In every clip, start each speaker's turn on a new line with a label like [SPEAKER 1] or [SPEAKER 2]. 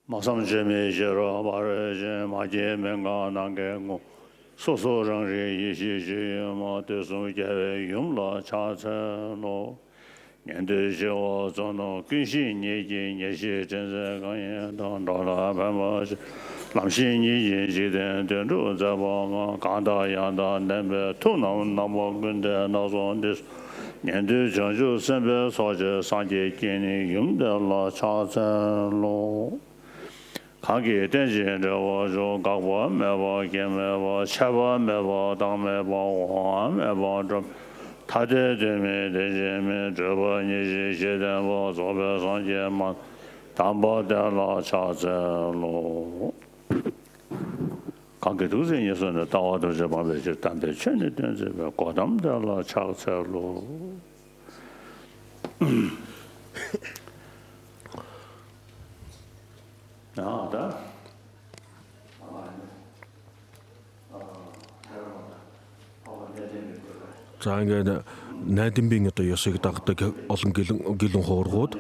[SPEAKER 1] 마삼제메제로 바르제 마제 맹가 난게고 소소정리 이시지 마대소 제외 용라 차차로 년대시오 전노 근신예지 예시 전세강에 dondola 바마시 남신이 예지된 된로 잡아마 간다야다 냄베 토나운 나모근데 나존데 년대 전주 선배 소제 상계 kiến 용달라 차차로 가게 된지로 저 가고 매버 개매버 샤버 매버 당매버 와매버 좀 다제제메 대제메 저번이 제대로 조배 상계만 담보달라 차자로 가게 도생에서는 다와도 저 방에 저 담배圈에 된지 고담달라 차자로 나다
[SPEAKER 2] За ингээд найдамбийн одоо ёсыг дагдаг олон гэлэн хуургууд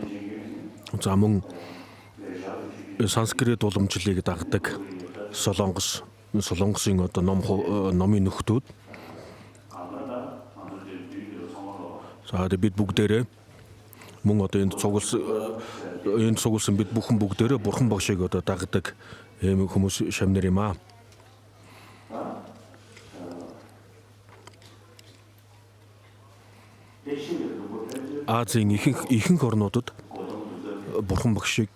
[SPEAKER 2] за мөн санскрит уламжлалыг дагдаг солонгосын одоо номын нөхдүүд за бид бүгдээрээ мөн одоо энд цугулсан бид бүхэн бүгдээрээ бурхан багшийг одоо дагдаг ийм хүмүүс шамнар юм аа. Азийн ихэнх орнуудад бурхан багшийг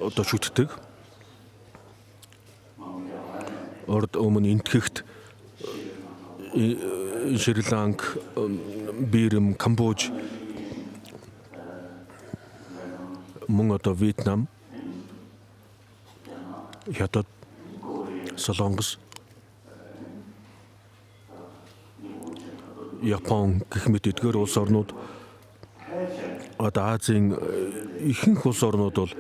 [SPEAKER 2] одоо шүтдэг. Орд өмнө энтгэгт Шри-Ланк, Бирм, Камбож, мөн одоо Вьетнам, Хятад, Солонгос, Япон гэх мэт эдгээр улс орнууд одоо Азийн ихэнх улс орнууд бол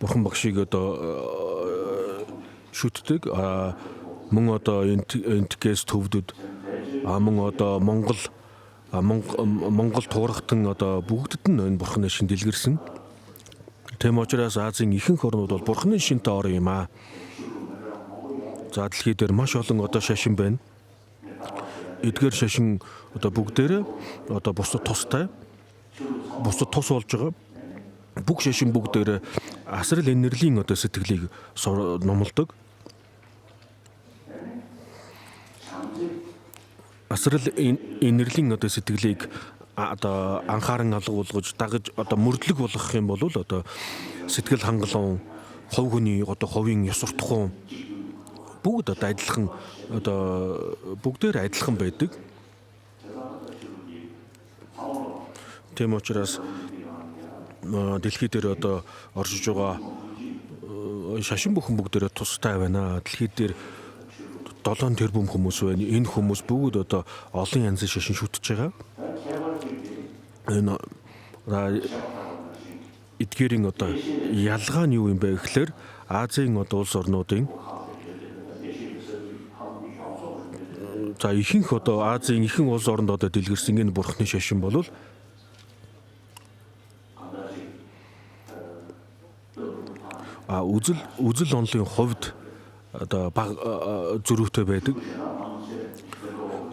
[SPEAKER 2] бурхан багшийг одоо шүтдэг. Мөн одоо энтгэс төвдөд мөн одоо Монгол туурхтан одоо бүгдд нь энэ бурханы шин дэлгэрсэн. Тэм учраас Азийн ихэнх орнууд бол бурханы шинтэй ор юм аа. За дэлхий дээр маш олон одоо шашин байна. Эдгээр шашин одоо бүгдээрээ одоо бусад тус болж байгаа. Бүх шашин бүгдээрээ асрал энерлийн одоо сэтгэлийг номлодог. Асрал энерлийн одоо сэтгэлийг одоо анхааран алгуулгаж дагаж одоо мөрдлөг болгох юм бол одоо сэтгэл хангалуун, хувь хүний одоо хувийн ёс суртахуун бүгд одоо адилхан одоо бүгдээр адилхан байдаг. Тэм учраас дэлхий дээр одоо оршиж байгаа шашин бүхэн бүгдээрээ тустай байна. Дэлхий дээр 7 тэрбум хүмүүс байна. Энэ хүмүүс бүгд одоо олон янзын шашин шүтэж байгаа. Энэ эдгээрийн одоо ялгаа нь юу юм бэ гэхээр Азийн одоо улс орнуудын за ихэнх одоо Азийн ихэнх улс оронд одоо дэлгэрсэн энэ бурхны шашин бол үзэл онолын хувьд одоо баг зөрүүтэй байдаг.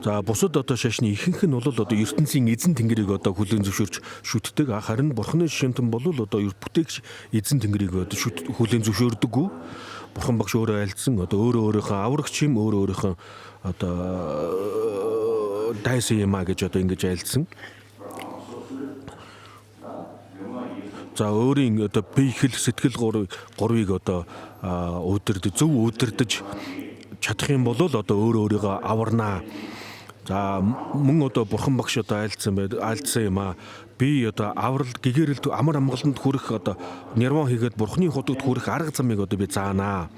[SPEAKER 2] За бусад одоо шашны ихэнх нь бол одоо ертөнцийн эзэн тэнгэрийг одоо хүлээн зөвшөөрч шүтдэг. Харин бурхны шашинтан бол одоо бүтээгч эзэн тэнгэрийг одоо хүлээн зөвшөөрдөггүй. Бурхан багш өөрөө альцсан одоо өөрийнхөө аврагч юм өөрийнхөө одоо дайсан юм а гэж одоо ингэж альцсан. За өөрийн одоо бие хэл сэтгэл гурвыг одоо зөв удирдах чадах юм бол одоо өөрийгөө аварнаа. За мөн одоо бурхан багш одоо альцсан юм а би одоо аврал гэгэрэлд амар амгаланд хүрэх одоо нирван хийгээд бурханы хотод хүрэх арга замыг одоо би заанаа.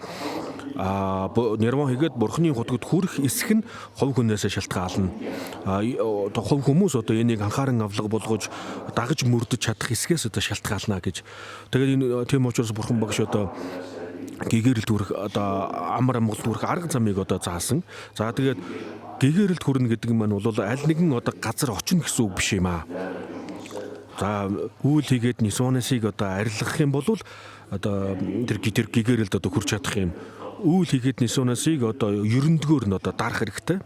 [SPEAKER 2] Нирван хийгээд бурханы хотод хүрэх эсэх нь хувь хүнээс шалтгаална. Одоо хувь хүмүүс одоо энийг анхааран авлага болгож дагаж мөрдөж чадах эсгээс одоо шалтгаална гэж. Тэгээд энэ тийм учраас бурхан багш одоо гэгэрэлд хүрэх одоо амар амгаланд хүрэх арга замыг одоо заасан. За тэгээд гэгэрэлд хүрнэ гэдэг нь маань бол аль нэгэн одоо газар очно гэсэн үг биш юм аа. За үйл хийгээд Нисоносыг одоо арилгах юм бол одоо тэр гэгэрэлд одоо хүрч чадах юм. Үйл хийгээд Нисоносыг одоо ерөндгөөр нь одоо дарах хэрэгтэй.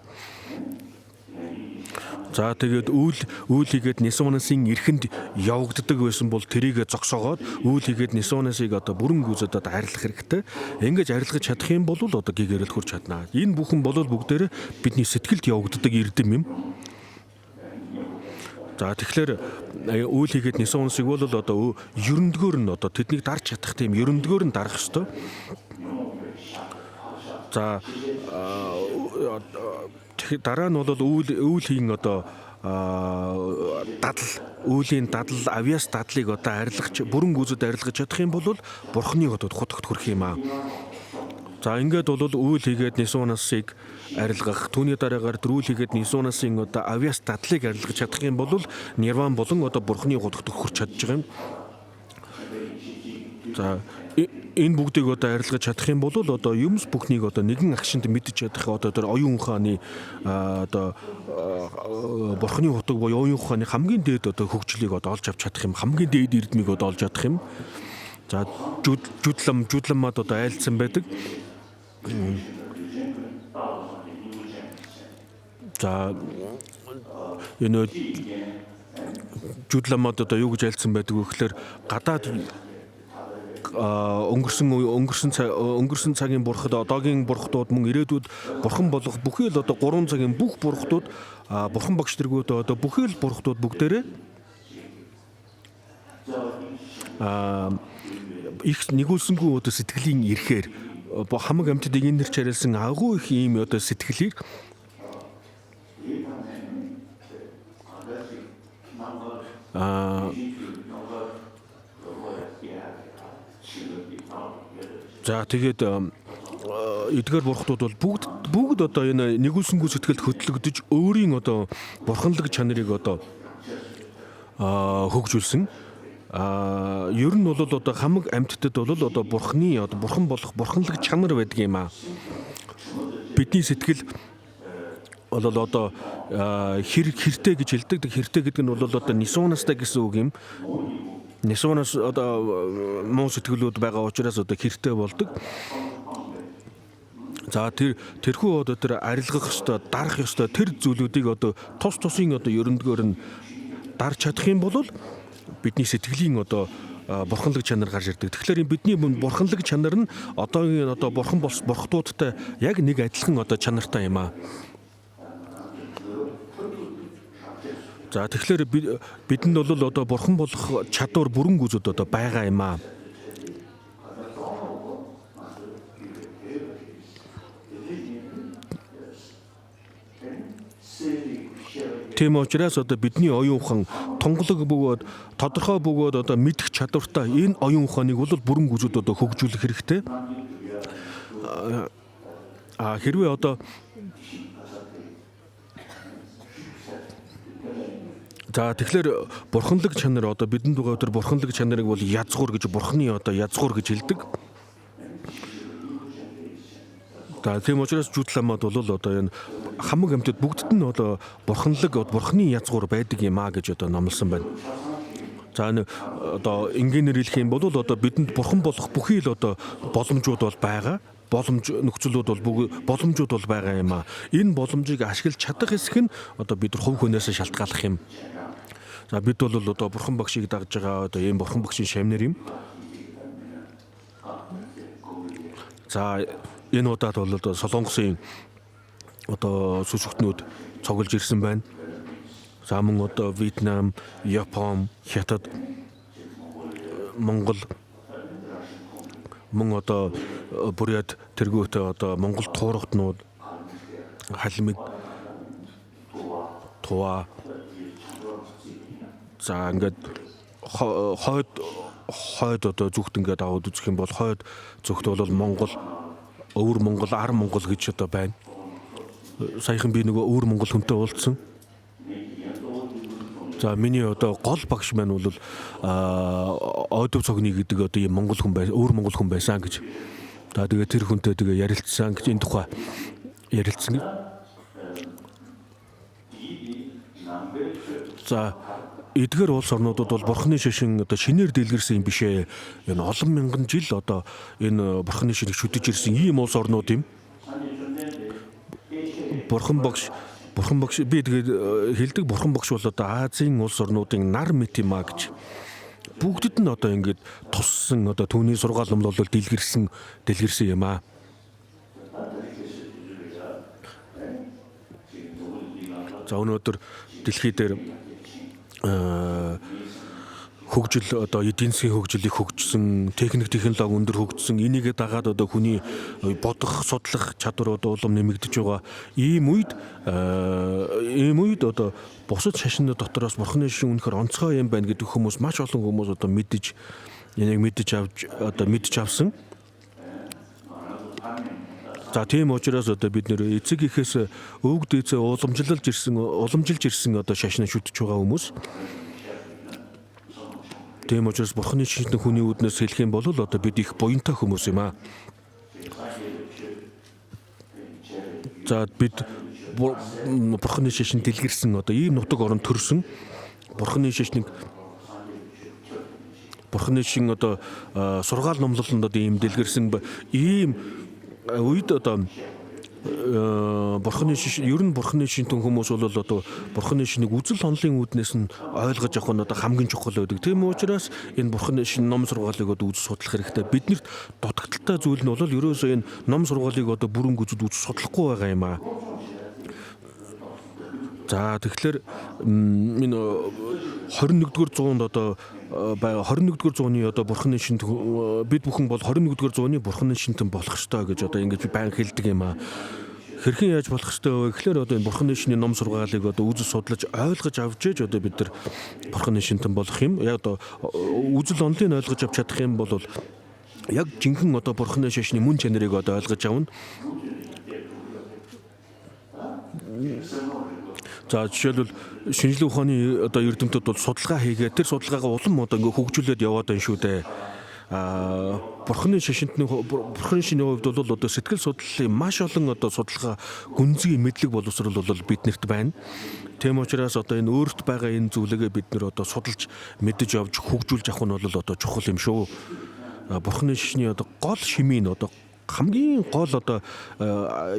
[SPEAKER 2] За тэгээд үйл хийгээд Нисоносын эрхэнд явагддаг байсан бол тэрийг зогсоогоод үйл хийгээд Нисоносыг одоо бүрэн гүйцэд одоо арилгах хэрэгтэй. Ингэж арилгаж чадах юм бол одоо гэгэрэл хүрч чадна. Энэ бүхэн бол бүгдээрээ бидний сэтгэлд явагддаг эрдэм юм. За тэгэхээр үйл хийгээд Нисоносыг бол одоо ерөндгөөр нь одоо тэднийг дарж чадах тийм ерөндгөөр нь дарах ёстой. За дараа нь бол үйл хийн одоо дадал үүлийн дадал авьяас дадлыг одоо арилгаж бүрэн гүйцэд арилгаж чадах юм бол бурхны одоо хутагт хүрэх юм аа. За ингээд бол үйл хийгээд Нисоносыг арилгах түүний дараагаар үйл хийгээд Нисоносын одоо авьяас дадлыг арилгаж чадах юм бол нирван болон одоо бурхны хутагт хүрч чадж байгаа юм. За энэ бүгдийг одоо арилгаж чадах юм бол одоо юмс бүхнийг одоо нэгэн агшинд мэдж чадах одоо тэр оюун ухааны одоо бурхны хутаг буюу оюун ухааны хамгийн дээд одоо хөгжлийг одоо олж авч чадах юм, хамгийн дээд эрдмийг одоо олж чадах юм. За жүдламад одоо айлцсан байдаг. За энэ жүдламад одоо юу гэж айлцсан байдаг вэ гэхээр гадаад өнгөрсөн цагийн бурхад одоогийн бурхтууд мөн ирээдүйд бурхан болох бүхий л одоо 3 цагийн бүх бурхтууд бурхан багш тэргүүд одоо бүхий л бурхтууд бүгдээрээ их нэгүүлсэнгүй одоо сэтгэлийн эрхээр хамаг амьтдыг энэ нэр чарилсан агуу их ийм одоо сэтгэлийг за тэгээд эдгээр бурхтууд бол бүгд одоо энэ нэгүүлсэнгүй сэтгэлд хөтлөгдөж өөрийн одоо бурханлаг чанарыг одоо хөгжүүлсэн. Ер нь бол одоо хамаг амьтдад бол одоо бурхны одоо бурхан болох бурханлаг чанар байдаг юм аа. Бидний сэтгэл бол одоо хэртэй гэж хэлдэг. Хэртэй гэдэг нь бол одоо Нисоностай гэсэн үг юм. Нисонос одоо муу сэтгэлүүд байгаа учраас одоо хэртэй болдог. За тэрхүү одоо тэр арилгах ёстой, дарах ёстой тэр зүйлүүдийг одоо тусын одоо ерөндгөөр нь дарж чадах юм бол бидний сэтгэлийн одоо бурханлаг чанар гарч ирдэг. Тэгэхээр бидний бурханлаг чанар нь одоогийн одоо бурхан бурхтуудтай яг нэг адилхан одоо чанартай юм аа. За тэгэхээр бидэнд бол одоо бурхан болох чадвар бүрэн гүйцэд одоо байгаа юм аа. Тийм учраас одоо бидний оюун ухаан тунгалаг бөгөөд тодорхой бөгөөд одоо мэдэх чадвартай энэ оюун ухааныг бол бүрэн гүйцэд одоо хөгжүүлэх хэрэгтэй. Хэрвээ одоо за тэгэхээр бурханлаг чанар одоо бидэнд байгаа тэр бурханлаг чанарыг бол язгуур гэж бурхны одоо язгуур гэж хэлдэг. За тийм учраас жүдламад бол одоо энэ хамаг амьтад бүгдд нь одоо бурхны язгуур байдаг юм аа гэж одоо номлосон байна. За одоо энгийнээр хэлэх юм бол одоо бидэнд бурхан болох бүхий л одоо боломжууд бол байгаа. Нөхцөлүүд бол боломжууд бол байгаа юм аа. Энэ боломжийг ашиглаж чадах хэсэг нь одоо бид нар хувь хүнээс шалтгааллах юм. За бид бол одоо бурхан багшийг дагж байгаа одоо ийм бурхан багшийн шамнэр юм. За энэ удаад бол одоо Солонгосын одоо сүсгтнүүд цуглаж ирсэн байна. За мөн одоо Вьетнам, Япон, Хятад, Монгол мөн одоо бүрээд тэргүүтээ одоо Монгол туурхтнууд халимыг туа за ингээд хойд одоо зүгт ингээд аваад үзэх юм бол хойд зүгт бол Монгол, өвөр Монгол, ар Монгол гэж одоо байна. Саяхан би нөгөө өвөр Монгол хүнтэй уулзсан. За миний одоо гол багш маань бол Ойдов цогны гэдэг одоо ийм монгол хүн байсан, өвөр монгол хүн байсан гэж. За тэгээ тэр хүнтэй тэгээ ярилцсан гэж энэ тухай ярилцсан. За эдгээр улс орнуудад бол бурхны шашин одоо шинээр дэлгэрсэн юм бишээ. Энэ олон мянган жил одоо энэ бурхны шинийг шүтэж ирсэн ийм улс орнууд юм. Бурхан багш би тэгээд хэлдэг бурхан багш бол одоо Азийн улс орнуудын нар мэт юм а гэж. Бүгдэд нь одоо ингээд туссан одоо түүний сургаал номлол дэлгэрсэн юм а. За өнөөдөр дэлхий дээр хөгжил одоо эдийн засгийн хөгжлийг хөгжсөн, техник технологи өндөр хөгжсөн, энийгээ дагаад одоо хүний бодох, судлах чадвар одоо улам нэмэгдэж байгаа. Ийм үед одоо бусад шашны дотроос бурхны шашин үнэхээр онцгой юм байна гэдэг хүмүүс маш олон хүмүүс одоо мэдж авсан. За тийм учраас одоо бид нэр эцэг ихээс өвөг дээдсээ уламжилж ирсэн одоо шашны шүтж байгаа хүмүүс. Тийм учраас бурхны шашин хүний үднээс хэлэх юм бол одоо бид их буянтай хүмүүс юм а. За бид бурхны шашин дэлгэрсэн одоо ийм нутаг орон төрсөн бурхны шашин одоо сургаал номлолонд одоо ийм дэлгэрсэн ийм үед одоо бурхны шашин ер нь бурхны шашинтэн хүмүүс бол одоо бурхны шашиныг үзэл онолын үүднээс нь ойлгож авах нь одоо хамгийн чухал байдаг. Тийм учраас энэ бурхны шашин ном сургаалыг одоо үзэж судлах хэрэгтэй. Биднэрт дутагдaltaй зүйл нь бол ерөөсөө энэ ном сургаалыг одоо бүрэн үзэж судлахгүй байгаа юм аа. За тэгэхээр энэ 21-р зуунд одоо 21-р зууны одоо бурхны шинт бид бүхэн бол 21-р зууны бурхны шинтэн болох ёстой гэж одоо ингэж баян хэлдэг юм аа. Хэрхэн яаж болох ёстой вэ гэхээр одоо энэ бурхны шинийн ном сургаалыг одоо үзэж судлаж ойлгож авч ээж одоо бид нар бурхны шинтэн болох юм. Яг одоо үзэл онолыг ойлгож авч чадах юм бол яг жинхэнэ одоо бурхны шашны мөн чанарыг одоо ойлгож авна. За жишээлбэл шинжлэх ухааны одоо эрдэмтдүүд бол судалгаа хийгээд тэр судалгаагаа улам одоо ингээ хөгжүүлээд яваад байна шүү дээ. Бурхны шинийн хувьд бол одоо сэтгэл судлалын маш олон одоо судалгаа гүнзгий мэдлэг боловсрол бол биднэрт байна. Тийм учраас одоо энэ өөрт байгаа энэ зүйлээ бид нэр одоо судалж мэдэж авч хөгжүүлж авах нь бол одоо чухал юм шүү. Бурхны шинийн одоо гол шимийн одоо хамгийн гол одоо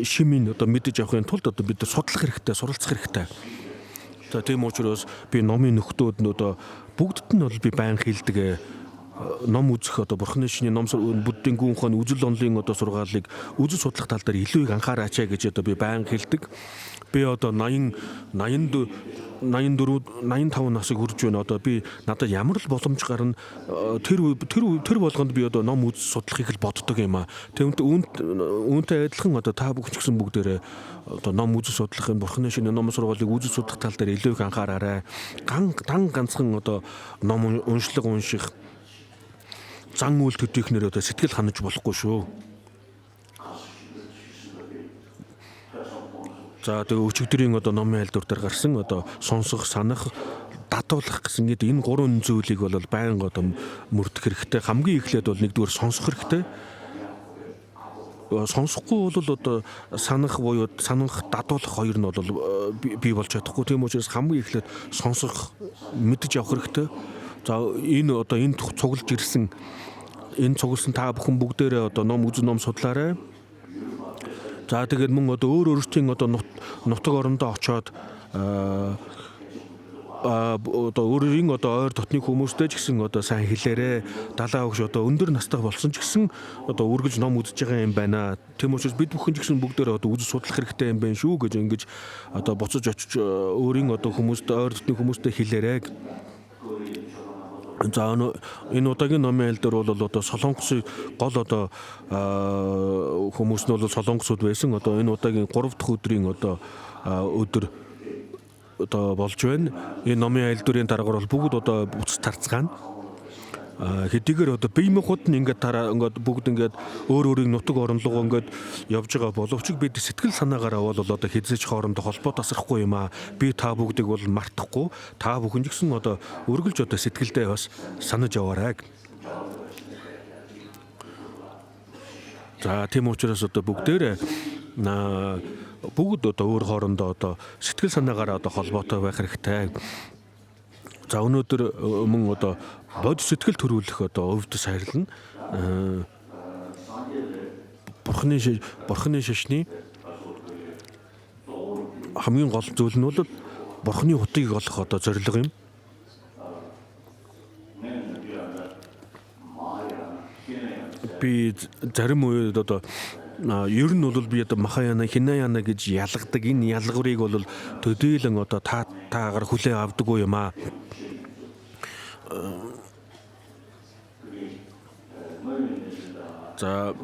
[SPEAKER 2] шимийн одоо мэдэж авахын тулд одоо бид судлах хэрэгтэй, суралцах хэрэгтэй. За тийм учраас би номын нөхдөөд нь одоо бүгдд нь бол би баян хэлдэг ном үзэх одоо бурхны шинийн ном буддийн гүн ухааны үзэл онолын одоо сургаалыг үзэл судлах тал дээр илүү их анхаараач гэж одоо би баян хэлдэг. Би одоо 85 насыг хүрж байна. Одоо би надад ямар л боломж гарна тэр болгонд би одоо ном үз судлахыг л боддог юм аа. Үүнтэй адилхан одоо та бүхэн ч гэсэн бүгдээрээ одоо ном үз судлах энэ бурхны шинийн ном сургаалыг үз судлах тал дээр илүү их анхаараарай. Ганцхан одоо ном унших зан үйл төдийхнэр одоо сэтгэл ханаж болохгүй шүү. За тэгээ өчигдрийн одоо номын айлдвар дээр гарсан одоо сонсох, санах, дадуулах гэсэн энэ гурван зүйлийг бол байнга одоо мөрдөх хэрэгтэй. Хамгийн эхлээд бол нэгдүгээр сонсох хэрэгтэй. Сонсохгүй бол одоо санах, дадуулах хоёр нь бол бий болж чадахгүй. Тийм учраас хамгийн эхлээд сонсох, мэдж авах хэрэгтэй. За энэ цуглаж ирсэн цугласан та бүхэн бүгдээрээ одоо ном судлаарай. За тэгээд мөн одоо өөрсдийн одоо нутаг орондоо очоод одоо өөрийн одоо ойр дотны хүмүүстэй ч гэсэн одоо сайн хэлээрээ далаа өгш одоо өндөр настай болсон ч гэсэн одоо үргэлж ном үзэж байгаа юм байна. Тийм учраас бид бүхэн ч гэсэн бүгдээр одоо үзэж судлах хэрэгтэй юм байна шүү гэж ингэж одоо буцаж очиж өөрийн одоо хүмүүстэй ойр дотны хүмүүстэй хэлээрээ. За энэ удаагийн номын айлдвар бол одоо Солонгосын гол одоо хүмүүс нь бол солонгосууд байсан. Одоо энэ удаагийн 3 дахь өдрийн өдөр одоо болж байна. Энэ номын айлдварын дараагаар бол бүгд одоо буцаж тарцгаана. Хэдийгээр одоо биемийнхүүд нь ингээд бүгд ингээд өөрийн нутаг оронлогоо ингээд явж байгаа боловч бид сэтгэл санаагаараа бол одоо хэзээч хоорондоо холбоо тасрахгүй юм аа. Би та бүгдийг бол мартахгүй. Та бүхэн ч гэсэн одоо үргэлж одоо сэтгэлдээ бас санаж яваарай. За тийм учраас одоо бүгдээрээ бүгд одоо өөр хоорондоо одоо сэтгэл санаагаараа одоо холбоотой байх хэрэгтэй. За өнөөдөр мөн одоо бод сэтгэл төрүүлэх одоо өвд саярлан бурхны шашны хамгийн гол зүйл нь бол бурхны утгийг олох одоо зорилго юм. Би зарим үед одоо ер нь бол би одоо Махаяна Хинаяна гэж ялгадаг энэ ялгарыг бол төдийлөн одоо таагаар хүлээн авдаггүй юм аа. За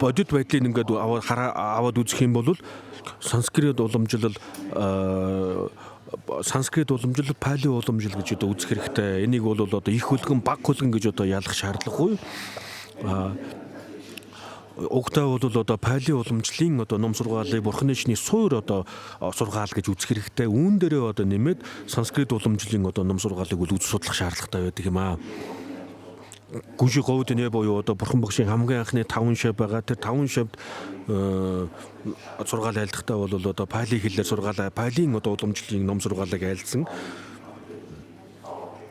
[SPEAKER 2] бодит байдлыг ингээд аваад үзэх юм бол санскрит уламжлал пали уламжлал гэж одоо үзэх хэрэгтэй. Энийг бол одоо их хөлгөн баг хөлгөн гэж одоо ялах шаардлагагүй. Угтаа бол одоо пали уламжлалын одоо ном сургаалыг бурхны шний суур одоо сургаал гэж үзэх хэрэгтэй. Үүн дээрээ одоо нэмээд санскрит уламжлалын одоо ном сургаалыг бол үз судлах шаардлагатай байдаг юм аа. Гүши говдны боёо одоо бурхан багшийн хамгийн анхны 5 шав байгаа. Тэр 5 шавд сургаал айлдахдаа бол одоо пали хэлээр сургаалаа палиын одоо уламжлалын ном сургаалыг айлдсан.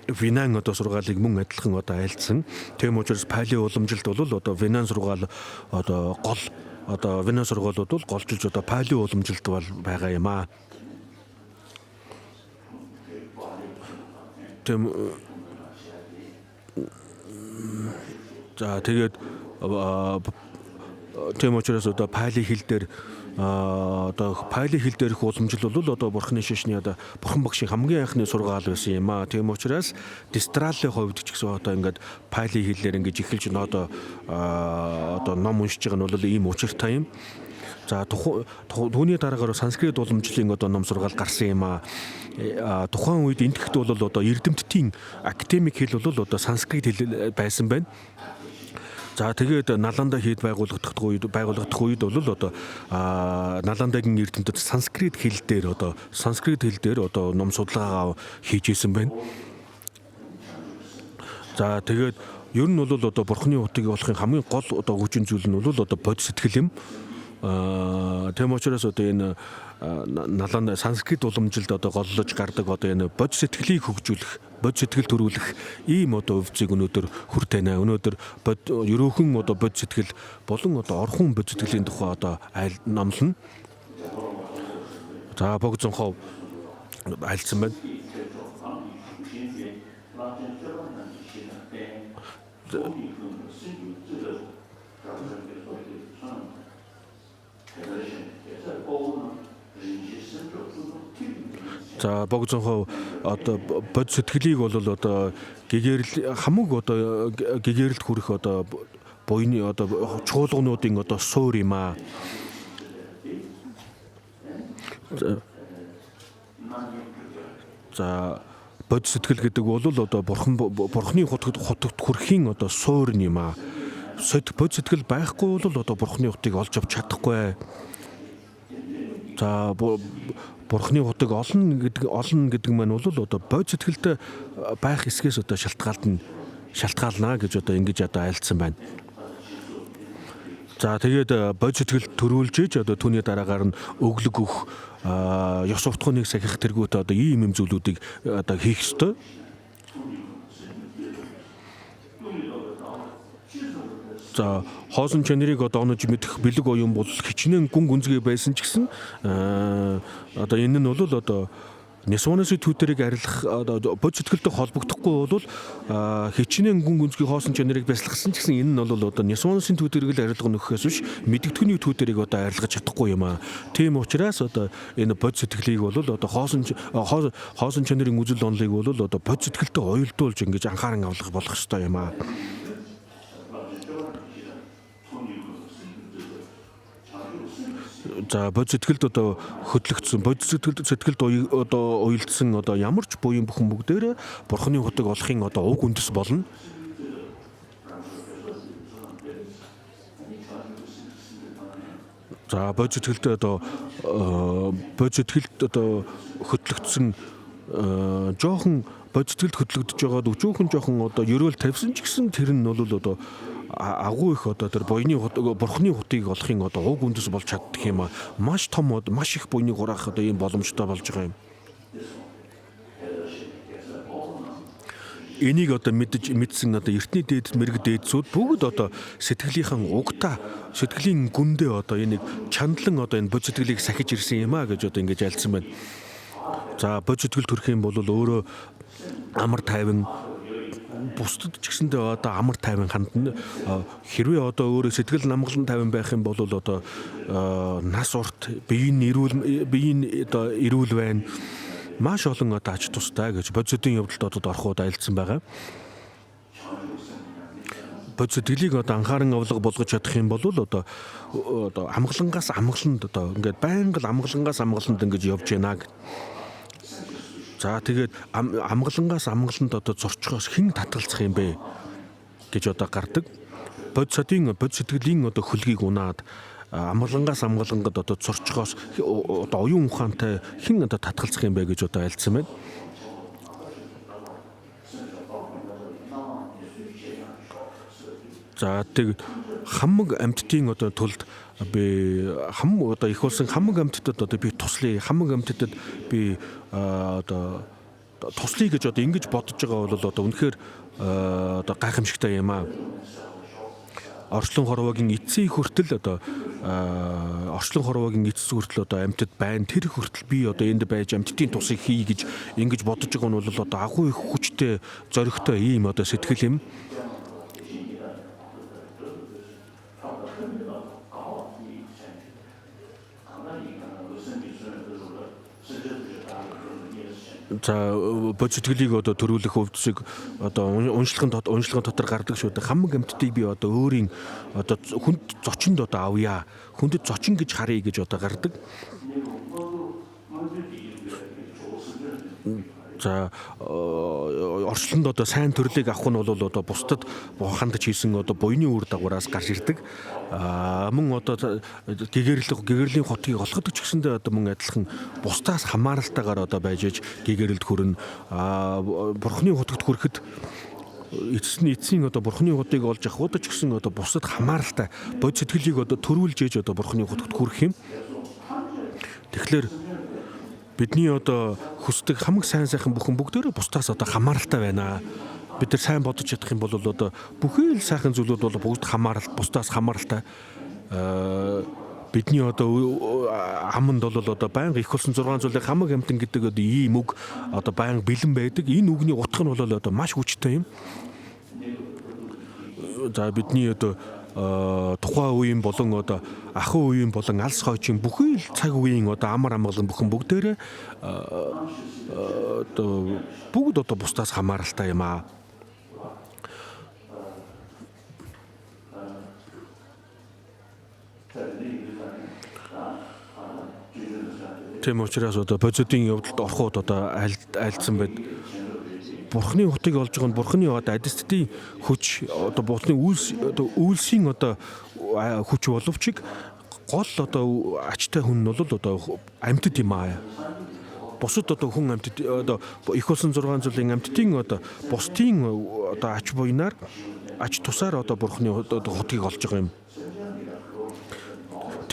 [SPEAKER 2] Винан одоо сургаалыг мөн адилхан одоо айлдсан. Тийм учраас пали уламжлалт бол одоо винан сургаал одоо гол одоо винан сургаалууд бол голжилж одоо пали уламжлалт бол байгаа юм аа. За тэгээд тийм учраас одоо пали хэл дээр одоо пали хэл дээрх уламжлал бол одоо бурхны шашны одоо бурхан багшийн хамгийн анхны сургаал байсан юм аа. Тийм учраас дистралийн хувьд ч гэсэн одоо ингээд пали хэлээр ингэж эхэлж одоо ном уншиж байгаа нь бол ийм учиртай юм. За түүний дараагаар санскрит уламжлалын одоо ном сургаал гарсан юм аа. Тухайн үед энтгэхт бол одоо эрдэмтдийн академик хэл бол одоо санскрит хэл байсан байна. За тэгээд Наланда хэд байгуулагдах үед бол одоо Наландагийн эрдэмтэд санскрит хэл дээр одоо ном судалгаа хийжсэн байна. За тэгээд ер нь бол одоо бурхны утгийг олохын хамгийн гол одоо хүчин зүйл нь бол одоо бод сэтгэл юм. Тийм учраас одоо энэ Наланда санскрит уламжилд одоо голлож гардаг одоо энэ бод сэтгэлийг хөгжүүлэх, бод сэтгэл төрүүлэх ийм одоо өвцийг өнөөдөр хүртэнэ. Өнөөдөр ерөөхөн одоо бод сэтгэл болон одоо орхон бод сэтгэлийн тухай одоо номлоно. За богдсонхоо айлцсан байна. За богдсонхоо одоо бод сэтгэлийг бол одоо гэгэрэл хамаг одоо гэгэрэлд хүрэх одоо буйны одоо чуулгануудын одоо суур юм аа. За бод сэтгэл гэдэг бол одоо бурхны хотод хүрэхийн одоо суур юм аа. Бод сэтгэл байхгүй бол одоо бурхны хотыг олж авч чадахгүй. За бурхны хотыг олно гэдэг маань бол одоо бод сэтгэлтэй байх эсгээс одоо шалтгаална гэж одоо ингэж одоо айлцсан байна. За тэгээд бод сэтгэл төрүүлж иж одоо түүний дараагаар нь өглөг өгөх ёс утгыг сахих тэргүүт одоо ийм юм зүйлүүдийг одоо хийх ёстой. За хоосон чанарыг одоо онож мэдэх бэлэг оюун бол хичнээн гүн гүнзгий байсан ч гэсэн одоо энэ нь бол одоо Нисванасын түүтэрийг арилгах бод сэтгэлтэй холбогдохгүй бол хичнээн гүн гүнзгий хоосон чанарыг бясалгасан ч гэсэн энэ нь бол одоо Нисванасын түүтэрийг л арилгах нөхөөс биш мэдэгдэхүүний түүтэрийг одоо арилгаж чадахгүй юм аа. Тийм учраас одоо энэ бод сэтгэлийг бол одоо хоосон чанарын үзэл онолыг бол одоо бод сэтгэлтэй уялдуулж ингэж анхааран авлах болох ёстой юм аа. За бод сэтгэлд одоо хөдлөгдсөн бод сэтгэлд одоо уялдсан одоо ямар ч буян бүхэн бүгдээрээ бурхны хотыг олохын одоо уг үндэс болно. За бод сэтгэлд одоо хөдлөгдсөн жоохон бод сэтгэлд хөдлөгдөж байгаад өчүүхэн жоохон одоо ерөөл тавьсан ч гэсэн тэр нь бол одоо агуу их одоо тэр бурхны хотыг олохын одоо уг үндэс болж чаддаг юм а. Маш том маш их буйныг хураах одоо ийм боломжтой болж байгаа юм. энийг одоо мэдсэн одоо эртний дээд мэрэг дээдсүүд бүгд одоо сэтгэлийнхэн угтаа сэтгэлийн гүндээ одоо энийг чандлан одоо энэ бод сэтгэлийг сахиж ирсэн юм а гэж одоо ингэж альцсан байна. За бод сэтгэл төрөх юм бол өөрөө амар тайван бусдад ч гэсэндээ одоо амар тайван хандна. Хэрвээ одоо өөрөө сэтгэл намгалан тайван байх юм бол одоо нас урт биеийн одоо эрүүл байна. Маш олон одоо ач тустай гэж бод сэтгэлийн явдалд одоо ороход айлдсан байгаа. Бод сэтгэлийг одоо анхааран авлага болгож чадах юм бол одоо амгалангаас амгаланд одоо ингээд байнга л амгалангаас амгаланд ингэж явж байна. За тэгээд амгалангаас амгаланд одоо зорчхоос хэн татгалзах юм бэ гэж одоо гардаг. Бод сэтгэлийн одоо хөлгийг унаад амгалангаас амгалангад одоо зорчхоос одоо оюун ухаантай хэн одоо татгалзах юм бэ гэж одоо альцсан байна. За тэгээд хамаг амьтдын одоо төлд би одоо их болсон хамаг амьтдад одоо би туслая, хамаг амьтдад би одоо туслая гэж одоо ингэж бодож байгаа бол одоо үнэхээр одоо гайхамшигтай юм аа. Орчлон хорвоогийн эцсийн хүртэл одоо орчлон хорвоогийн эцэс хүртэл одоо амьтад байна. Тэр хүртэл би одоо энд байж амьтдын тусыг хий гэж ингэж бодож байгаа нь бол одоо агуу их хүчтэй зоригтой ийм одоо сэтгэл юм. За бод сэтгэлийг одоо төрүүлэх өвдсөг одоо уншлагын дотор гардаг шүү дээ. Хамаг амьтдыг би одоо өөрийн одоо хүнд зочинд одоо авъя. Хүндэд зочин гэж харъя гэж одоо гардаг. За орчлонд одоо сайн төрлийг авах нь бол одоо бусдад хандж хийсэн одоо буйны үр дагавраас гарч ирдэг. Мөн одоо гэгэрлийн хотгийг олоход ч гэсэндээ одоо мөн адилхан бусдаас хамааралтайгаар одоо байж иж гэгэрэлд хүрнэ. Бурхны хотод хүрэхэд эцсийн одоо бурхны хотыг олж авах удаа ч гэсэн одоо бусдад хамааралтай бод сэтгэлийг одоо төрүүлж ээж одоо бурхны хотод хүрэх юм. Тэгэхээр бидний одоо хүсдэг хамаг сайн сайхан бүхэн бүгдээрээ бусдаас одоо хамааралтай байна. Бид нар сайн бодож чадах юм бол одоо бүхий л сайхан зүйлүүд бол бүгд бусдаас хамааралтай. Бидний одоо аманд бол одоо байнга их болсон 6 зүйлийн хамаг амтан гэдэг одоо ийм үг одоо байнга бэлэн байдаг. Энэ үгний утга нь бол одоо маш хүчтэй юм. За бидний одоо тухайн үеийн болон одоо ахын үеийн болон алс хойчийн бүхий л цаг үеийн одоо амар амгалан бүхэн бүгдээрээ одоо бүгд одоо бусдаас хамааралтай юм аа. Тийм учраас одоо бодитын явдалд ороход одоо айлдсан байд. Бурхны хотыг олж байгаа нь бурхны одоо адистын хүч одоо бурхны үйлсийн одоо хүч боловч гол одоо ачтай хүн нь бол одоо амьтад юм аа. Бусад одоо хүн амьтад одоо их болсон 6 зүйлийн амьтдын одоо бусдын одоо ач буйнаар ач тусаар одоо бурхны хотыг олж байгаа юм.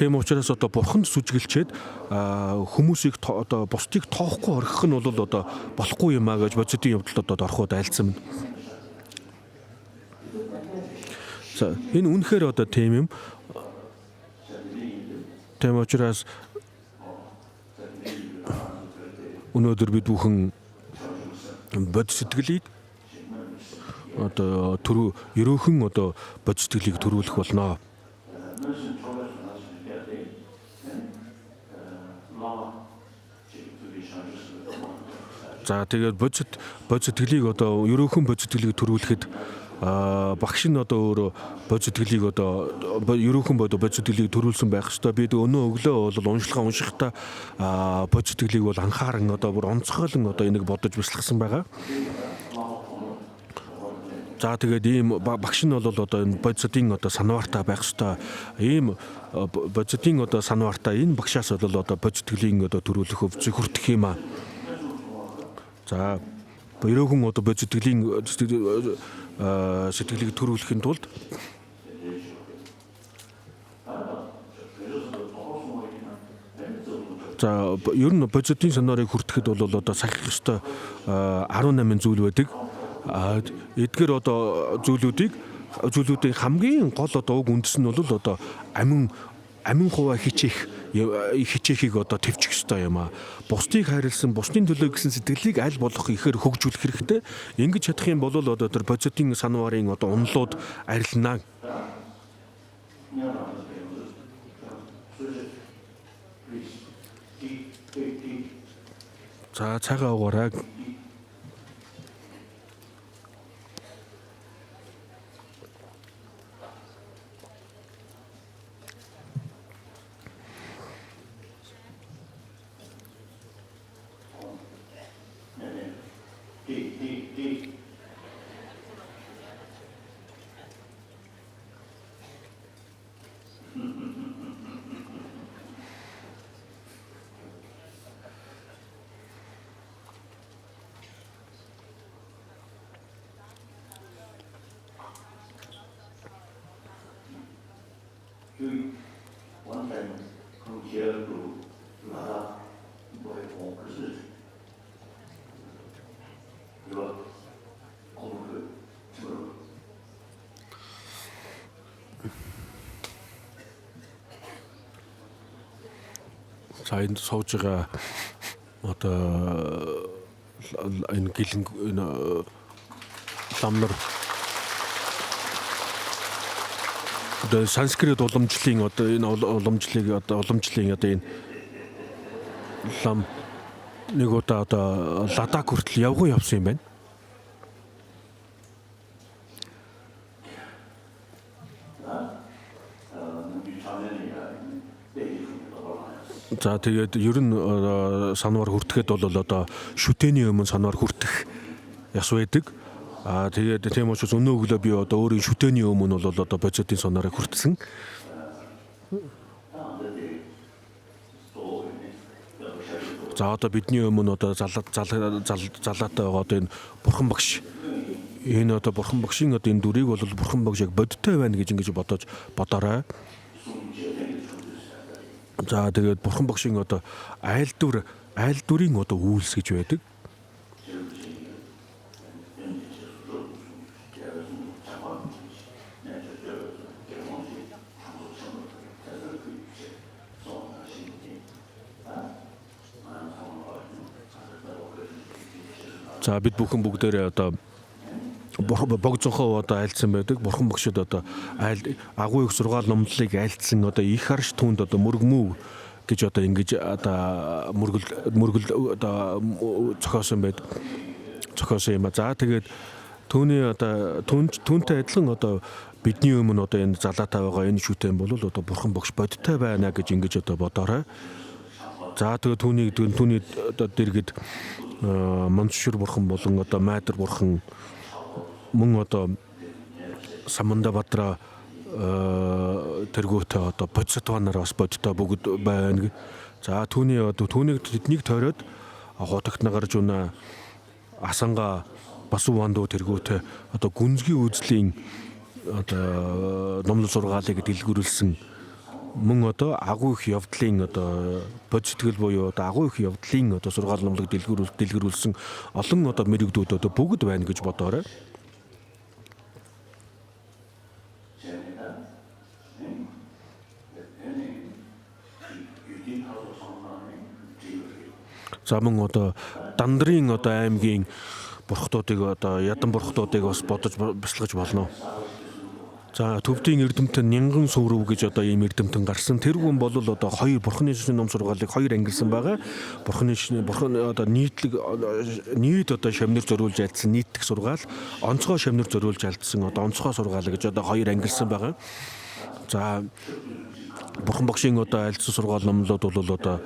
[SPEAKER 2] Тийм учраас одоо бурханд сүжгэлчээд хүмүүсийг одоо бусдыг тоохгүй орхих нь бол одоо болохгүй юм а гэж бодитын явдалд одоо ороход айлцсан байна. За энэ үнэхээр одоо тийм юм. Тийм учраас өнөөдөр бид бүхэн бод сэтгэлийг одоо ерөөхөн одоо бод сэтгэлийг төрүүлэх болно. За тэгээд бод сэтгэлийг одоо ерөөхөн бод сэтгэлийг төрүүлэхэд багш нь одоо өөрөө бод сэтгэлийг одоо ерөөхөн бод сэтгэлийг төрүүлсэн байх ёстой. Бид өнөө өглөө бол уншлагаа уншихдаа бод сэтгэлийг бол анхааран одоо бүр онцгойлон одоо энийг бодож бясалгасан байгаа. За тэгээд ийм багш нь бол одоо энэ бодитын одоо санваартай байх ёстой. Ийм бодитын одоо санваартай энэ багшаас бол одоо бод сэтгэлийн одоо төрүүлэх өвчийг хүртэх юм аа. За ерөөхөн одоо бод сэтгэлийн сэтгэлийг төрүүлэхийн тулд за ер нь бодитын санаарыг хүртэхэд бол одоо сахих ёстой 18 зүйл байдаг. эдгээр одоо зүйлүүдийн хамгийн гол одоо уг үндэс нь бол одоо амин хуваа хичээхийг одоо төвчих ёстой юм аа. Бусдыг хайрлсан, бусдын төлөө гэсэн сэтгэлийг аль болох ихээр хөгжүүлэх хэрэгтэй. Ингэж чадах юм бол одоо тэр бодитын санварын одоо унлууд арилнаа. За цагаа угаарай.
[SPEAKER 1] One time from here to Ladakh by walk is it? You are all good.
[SPEAKER 2] За энд сууж байгаа одоо энэ гэлэн ламнар одоо санскрит уламжлалын одоо энэ уламжлалын одоо энэ лам нэг удаа одоо Ладак хүртэл явсан юм байна. За тэгээд ер нь санвар хүртэхэд бол одоо шүтээний өмнө санвар хүртэх яс байдаг. Тэгээд тийм учраас өнөө өглөө би одоо өөрийн шүтээний өмнө бол одоо бодитын санаараа хүртсэн. За одоо бидний өмнө одоо залаатай байгаа одоо энэ бурхан багш энэ одоо бурхан багшийн одоо энэ дүрийг бол бурхан багш яг бодиттой байна гэж ингэж бодоорой. За тэгээд бурхан багшийн одоо айлдврын одоо үйлс гэж байдаг. За бид бүхэн бүгдээрээ одоо богцонхоо одоо айлдсан байдаг. Бурхан багшид одоо агуу их сургаал номлолыг айлдсан одоо их харш түнд одоо мөргмүү гэж одоо ингэж одоо мөргөл одоо зохиосон юм. За тэгээд түүний одоо түүнтэй адилхан одоо бидний өмнө одоо энэ залаатай байгаа энэ шүтэн бол одоо бурхан багш бодиттой байна гэж ингэж одоо бодоорой. За тэгээд түүний одоо дэргэд Моншур бурхан болон одоо Майдар бурхан мөн одоо Самандабатра тэргүүтээ одоо бодисотванаар бас бодиттой бүгд байна. За түүнийг тэднийг тойроод хотогт нагарж унаа асанга басувандуу тэргүүтээ одоо гүнзгий үзлийн одоо номлол сургаалыг дэлгэрүүлсэн мөн одоо агуу их явдлын одоо бодистгэл буюу одоо агуу их явдлын одоо сургаал номлог дэлгэрүүлсэн олон одоо мэрэгдүүд одоо бүгд байна гэж бодоорой. За мөн одоо Дандрын одоо аймгийн бурхтуудыг одоо ядан бурхтуудыг бас бодож бясалгаж болно. За төвдийн эрдэмтэн Нянган сүрв гэж одоо ийм эрдэмтэн гарсан. Тэр хүн бол одоо хоёр бурхны шашны ном сургаалыг хоёр ангилсан байгаа. Бурхан одоо нийт одоо шавнар зориулж альдсан нийтлэг сургаал, онцгой шавнар зориулж альдсан одоо онцгой сургаал гэж одоо хоёр ангилсан байгаа. За бурхан багшийн одоо альдсан сургаал номлууд бол одоо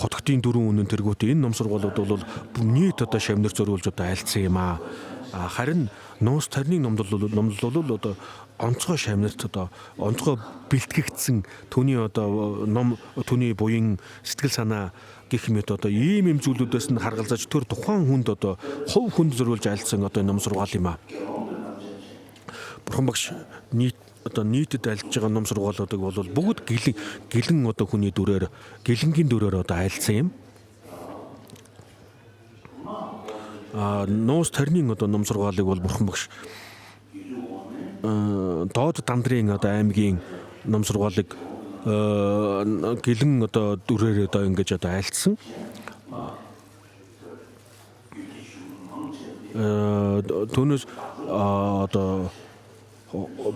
[SPEAKER 2] хотгтын дөрвөн үнэн тэргүүт энэ ном сургаалууд бол нийт одоо шавнар зориулж одоо альдсан юм аа. Харин нуус тарны номлол бол одоо онцгой шавнарт одоо онцгой бэлтгэгдсэн түүний одоо түүний буян сэтгэл санаа гэх мэт одоо ийм зүйлүүдээс нь харгалзаж төр тухайн хүнд одоо хувь хүнд зориулж альдсан одоо ном сургаал юм аа. Бурхан багш нийтэд альдж байгаа ном сургаалуудыг бол бүгд гэлэн одоо хүний дүрээр гэлэнгийн дүрээр одоо альдсан юм. нуус тарины одоо ном сургаалыг бол бурхан багш доод дандрын одоо аймгийн ном сургаалыг гэлэн одоо дүрээр одоо ингэж одоо айлцсан. Түүнээс одоо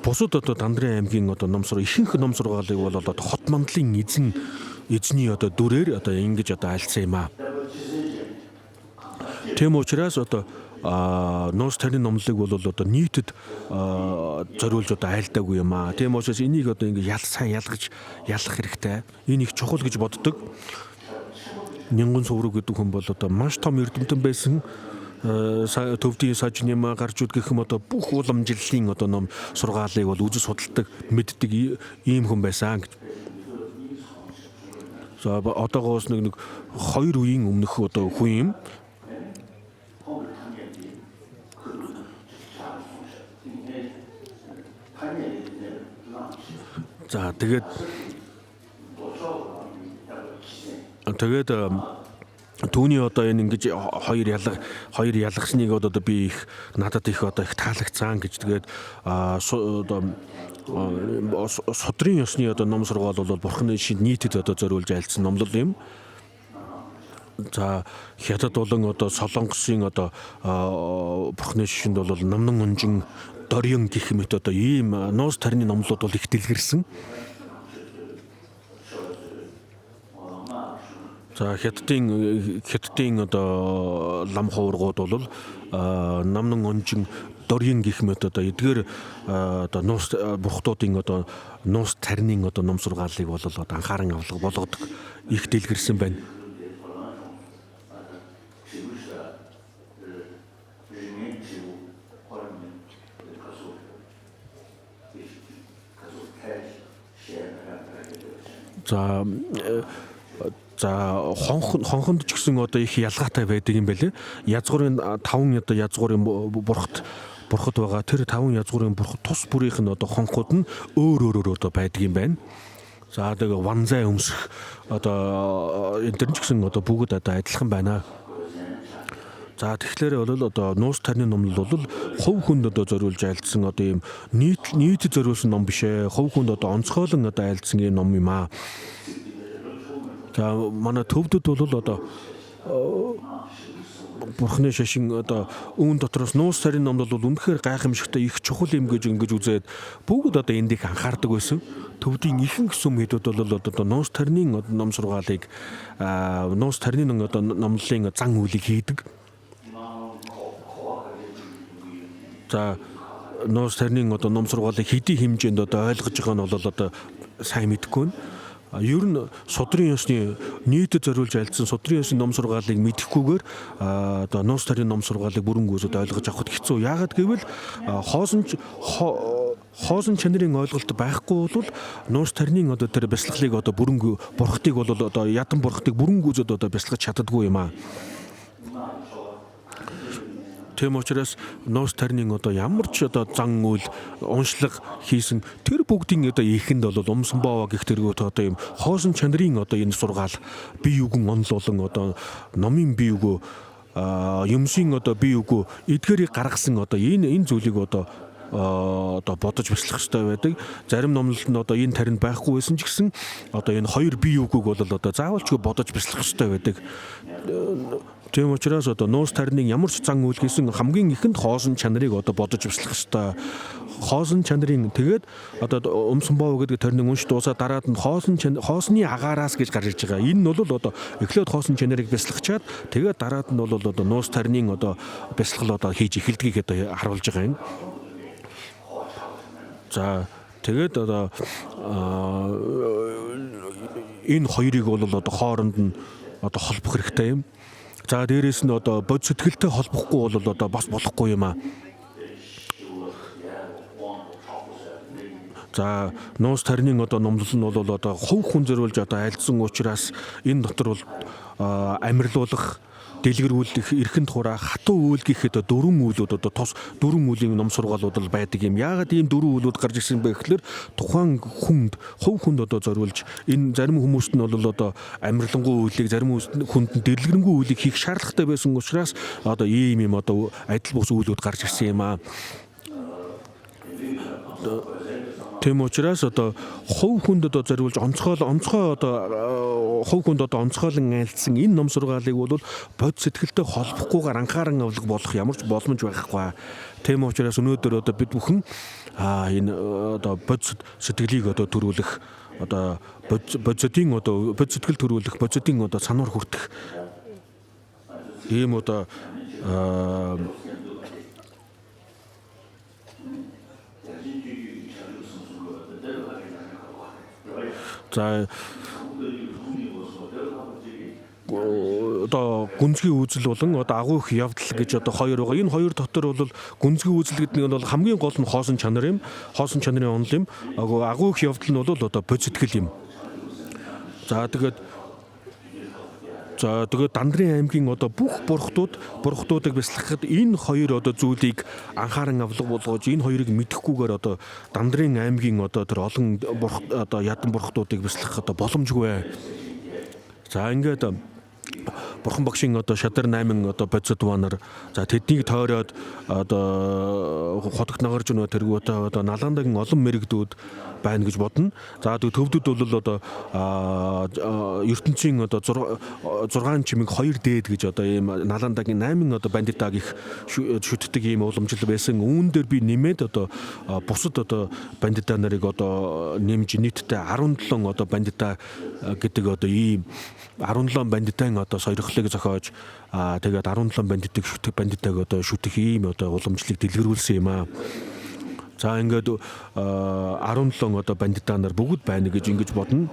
[SPEAKER 2] бусад одоо дандрын аймгийн одоо ихэнх ном сургаалыг бол одоо хот мандлын эзний одоо дүрээр одоо ингэж одоо айлцсан юм аа. Тийм учраас одоо нуус тарины номлолыг бол одоо нийтэд зориулж одоо айлдаагүй юм аа. Тийм учраас энийг одоо ингэ сайн ялах хэрэгтэй. Энэ их чухал гэж боддог. Нянган сүврэг гэдэг хүн бол одоо маш том эрдэмтэн байсан. Төвдийн сажны гарчуд гэх юм одоо бүх уламжлалын одоо ном сургаалыг бол үзэж судалдаг, мэддэг ийм хүн байсан гэж. За одоогоос нэг 2 үеийн өмнөх одоо хүн юм. За тэгээд түүний одоо энэ ингэж хоёр ялгахсныг одоо би надад их таалагдсан гэж тэгээд одоо судрын ёсны одоо ном сургаал бол бурхны шид нийтэд одоо зориулж айлцсан номлол юм. За хятад болон одоо солонгосын одоо бурхны шинд бол номнон унжин дорён гэх мэт одоо ийм нуус тарины номлууд бол их дэлгэрсэн. За хятадын одоо лам хуврагууд бол номнон унжин дорён гэх мэт одоо эдгээр одоо нуус бурхтуудын одоо нуус тарины одоо ном сургаалыг бол одоо анхааран авлага болгодог их дэлгэрсэн байна. За хонхонд ч гэсэн одоо их ялгаатай байдаг юм байлээ. Язгуурын 5 одоо язгуурын бурхад байгаа. Тэр 5 язгуурын бурхад тус бүрийнх нь одоо хонхууд нь өөр одоо байдаг юм байна. За тэгээ ванзай өмсөх одоо энэ төр ч гэсэн одоо бүгд одоо адилхан байна. За тэгэхээр бол одоо нуус тарины номлол бол хувь хүнд одоо зориулж айлдсан одоо ийм нийтэд зориулсан ном биш ээ. Хувь хүнд одоо онцгойлон одоо айлдсан ийм ном юм аа. За манай төвдөд бол одоо бурхны шашин одоо үүн дотроос нуус тарины номлол бол үнэхээр гайхамшигтай их чухал юм гэж үзээд бүгд одоо энд их анхаардаг байсан. Төвдийн ихэнх сүм хэдүүд бол одоо нуус тарины ном сургаалыг нуус тарины одоо номлолын зан үйлийг хийдэг. За нуус тарины одоо ном сургаалыг хэдий хэмжээнд одоо ойлгож байгаа нь бол одоо сайн мэдэхгүй байна. Ер нь судрын ёсны нийтэд зориулж айлдсан судрын ёсны ном сургаалыг мэдэхгүйгээр одоо нуус тарины ном сургаалыг бүрэн гүйцэд ойлгож авахд хэцүү. Яагаад гэвэл хоосон чанарын ойлголт байхгүй бол нуус тарины одоо тэр бясалгалыг одоо бурхтыг бол одоо ядан бурхтыг бүрэн гүйцэд одоо бясалгаж чаддаггүй юм аа. Тийм учраас нуус тарины одоо ямар ч одоо зан үйл уншлага хийсэн тэр бүгдийн одоо ихэнд бол умсанбоо гэх тэргүүт одоо юм хоосон чанарын одоо энэ сургаал бие үгэн онлуулан одоо номын бие үгөө юмсын одоо бие үгөө эдгээрийг гаргасан одоо энэ зүйлийг одоо бодож бяцлах хэрэгтэй байдаг. Зарим номлолд нь одоо энэ тарин байхгүй байсан ч гэсэн одоо энэ хоёр бие үгүүг бол одоо заавалчгүй бодож бяцлах хэрэгтэй байдаг. Тийм учраас одоо нуус тарины ямар ч зан үйл хийсэн хамгийн ихэнд хоосон чанарыг одоо бодож бяцлах хэрэгтэй. Хоосон чанарын тэгээд одоо умсанбоо гэдэг тариныг унш дуусаа дараад нь хоосны агаараас гэж гарч ирж байгаа. Энэ нь бол одоо эхлээд хоосон чанарыг бяцлагчаад тэгээд дараад нь бол одоо нуус тарины одоо бяцлал одоо хийж эхэлдгийг одоо харуулж байгаа юм. За тэгээд одоо энэ хоёрыг бол одоо хооронд нь одоо холбох хэрэгтэй юм. За дээрээс нь одоо бод сэтгэлтэй холбохгүй бол одоо бас болохгүй юм аа. За нуус тарины одоо номлол нь бол одоо хувь хүн зориулж одоо айлдсан учраас энэ дотор бол амьрлуулах дэлгэрүүлэх эрхэнд хураа хатуу үйл гэхэд дөрвөн үйлүүд одоо тус дөрвөн үлийн ном сургаалууд л байдаг юм. Яагаад ийм дөрвөн үйлүүд гарч ирсэн бэ гэхээр тухайн хувь хүнд одоо зориулж энэ зарим хүмүүст нь бол одоо амьрлангуй үйлийг зарим хүнд нь дэлгэрэнгүй үйлийг хийх шаардлагатай байсан учраас одоо ийм юм одоо адил бус үйлүүд гарч ирсэн юм аа. Тийм учраас одоо хувь хүнд одоо зориулж онцгой одоо хувь хүнд одоо онцгойлон айлтсан энэ ном сургаалыг бол бод сэтгэлтэй холбохгүйгээр анхааран авлага болох ямар ч боломж байхгүй. Тийм учраас өнөөдөр одоо бид бүхэн энэ одоо бод сэтгэлийг одоо төрүүлэх одоо бод сэтгэл төрүүлэх бодитын одоо сануур хүртэх ийм одоо за одоо гүнзгий үзэл болон одоо агуу их явдал гэж одоо хоёр байгаа. Энэ хоёр дотор бол гүнзгий үзэл гэдэг нь бол хамгийн гол нь хоосон чанар юм. Хоосон чанарын онол юм. Агуу их явдал нь бол одоо бод сэтгэл юм. За тэгээд Дандрын аймгийн одоо бүх бурхтуудыг бясалгахад энэ хоёр одоо зүйлийг анхааран авлага болгож энэ хоёрыг мэдэхгүйгээр одоо Дандрын аймгийн одоо тэр олон одоо ядан бурхтуудыг бясалгах одоо боломжгүй. За ингээд Бурхан багшийн одоо шадар 8 одоо бодисод банаар за тэднийг тойроод одоо хотогт нагарч өнөө тэргүүтээ одоо налаандагийн олон мэрэгдүүд байна гэж бодно. За төвдөд бол одоо ертөнцийн одоо 6 чимэг 2 дээд гэж одоо ийм налаандагийн 8 одоо бандитаг их шүтдэг ийм уламжлал байсан. Үүн дээр би нэмээд одоо бусад одоо бандита нарыг одоо нэмж нийтдээ 17 одоо бандита гэдэг одоо ийм 17 бандитын одоо сойрхлыг зохиож тэгээд 17 бандитаг одоо шүтэх ийм одоо уламжлалыг дэлгэрүүлсэн юм аа. За ингээд 17 одоо бандита нар бүгд байна гэж ингэж бодно.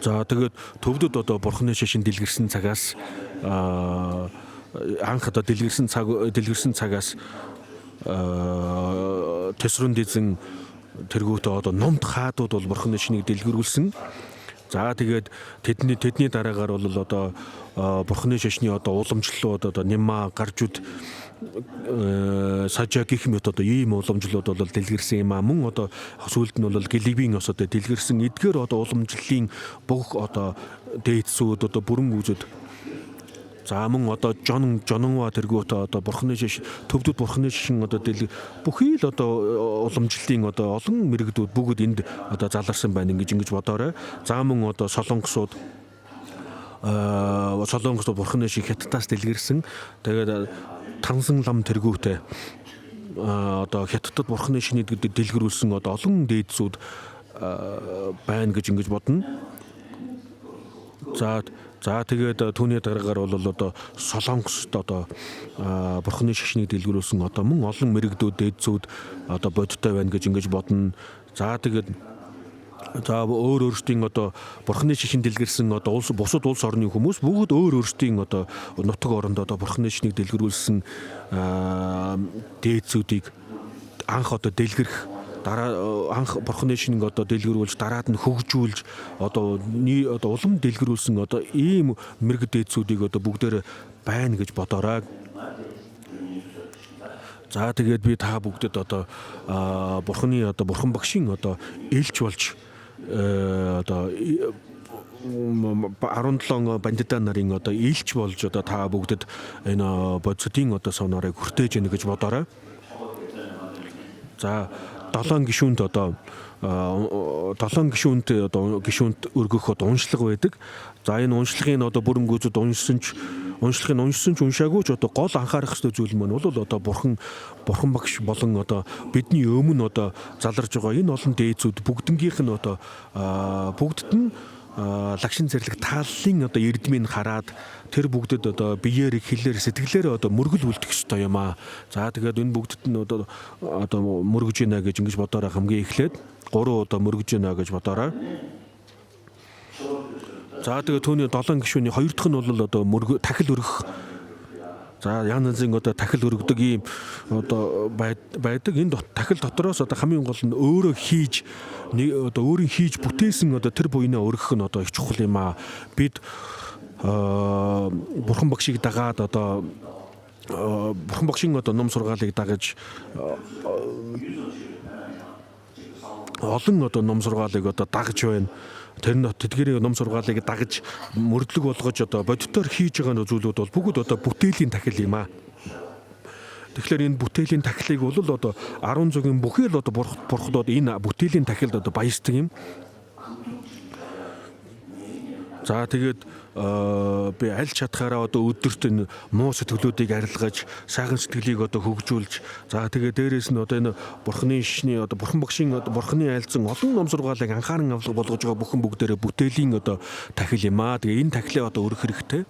[SPEAKER 2] За тэгээд төвдөд одоо бурхны шашин дэлгэрсэн цагаас анх одоо дэлгэрсэн цагаас төсрөн дизэн тэргүүтээ одоо номд хаадууд бол бурхны шинийг дэлгэрүүлсэн. За тэгээд тэдний дараагаар бол одоо бурхны шашны одоо уламжлалууд одоо Нима гаржууд сажа гэх мэт одоо ийм уламжлалууд бол дэлгэрсэн юм аа. Мөн одоо сүүлд нь бол гэлибийн ос одоо дэлгэрсэн эдгээр одоо уламжлалын бүх одоо дээдсүүд одоо бүрэн үзэд за мөн одоо жононва тэргүүтээ одоо бурхны шиш төвдөд бурхны шишин одоо бүхий л одоо уламжлалын одоо олон мэрэгдүүд бүгд энд одоо заларсан байна ингэж бодоорой. За мөн одоо солонгосууд бурхны шиш хятадаас дэлгэрсэн. Тэгээд тансан лам тэргүүтээ одоо хятадд бурхны шинийг дэлгэрүүлсэн одоо олон дээдсүүд байна гэж бодно. За тэгээд түүний дараагаар бол одоо солонгост одоо бурхны шашныг дэлгэрүүлсэн одоо мөн олон мэрэгдүүд дээдсүүд одоо бодиттой байна гэж бодно. За тэгээд өөр өөрсдийн одоо бурхны шашин дэлгэрсэн одоо бусад улс орны хүмүүс бүгд өөр өөрсдийн одоо нутаг оронд одоо бурхны шашныг дэлгэрүүлсэн дээдсүүдийг анх одоо дэлгэрэх анх бурхны шинийг одоо дэлгэрүүлж дараад нь хөгжүүлж одоо улам дэлгэрүүлсэн одоо ийм мэрэгд дээдсүүдийг одоо бүгдээр байна гэж бодоорой. За тэгээд би та бүгдэд одоо бурхан багшийн одоо элч болж одоо 17 бандита нарын одоо элч болж одоо та бүгдэд энэ бодисодын одоо сонорыг хүртээж гэнэ гэж бодоорой. За 7 гишүүнд одоо 7 гишүүнт одоо гишүүнт өргөх одоо уншлага байдаг. За энэ уншлагын одоо бүрэн гүйцэд уншсан ч уншаагүй ч одоо гол анхаарах ёстой зүйл маань бол одоо бурхан багш болон одоо бидний өмнө одоо заларж байгаа энэ олон дээдсүүд бүгднгийнх нь одоо бүгдд нь лагшин зэрлэг тааллын одоо эрдмийг хараад тэр бүгдэд одоо биеэр хэлээр сэтгэлээр одоо мөргөл үлдэх ёстой юм аа. За тэгээд энэ бүгдд нь одоо мөргөж гинэ гэж ингэж бодоорой. Хамгийн эхлээд 3 удаа мөргөж гинэ гэж бодоорой. За тэгээд түүний 7 гишүүний 2 дахь нь бол одоо тахил өргөх. За янз янзын одоо тахил өргөдөг ийм одоо байдаг. Энэ тахил дотроос одоо хамгийн гол нь өөрийн хийж бүтээсэн одоо тэр буйнаа өргөх нь одоо их чухал юм аа. Бид бурхан багшийг дагаад одоо бурхан багшийн одоо ном сургаалыг дагаж олон одоо ном сургаалыг одоо дагаж байна. Тэр нь тэдгэрийн ном сургаалыг дагаж мөрдлөг болгож одоо бодитоор хийж байгаа зүйлүүд бол бүгд одоо бүтээлийн тахил юм аа. Тэгэхээр энэ бүтээлийн тахилыг бол одоо 10 цагийн бүхий л одоо бурхад энэ бүтээлийн тахилд одоо баясдаг юм. За тэгээд би аль чадхаараа одоо өдөрт энэ муу сэтгэлүүдийг арилгаж, сайхан сэтгэлийг одоо хөгжүүлж, за тэгээд дээрээс нь одоо энэ бурхны шишний одоо бурхан багшийн одоо бурхны айлцсан олон ном сургаалыг анхааран авлага болгож байгаа бүхэн бүгдээрээ бүтээлийн одоо тахил юм аа. Тэгээ энэ тахилаа одоо өргөх хэрэгтэй.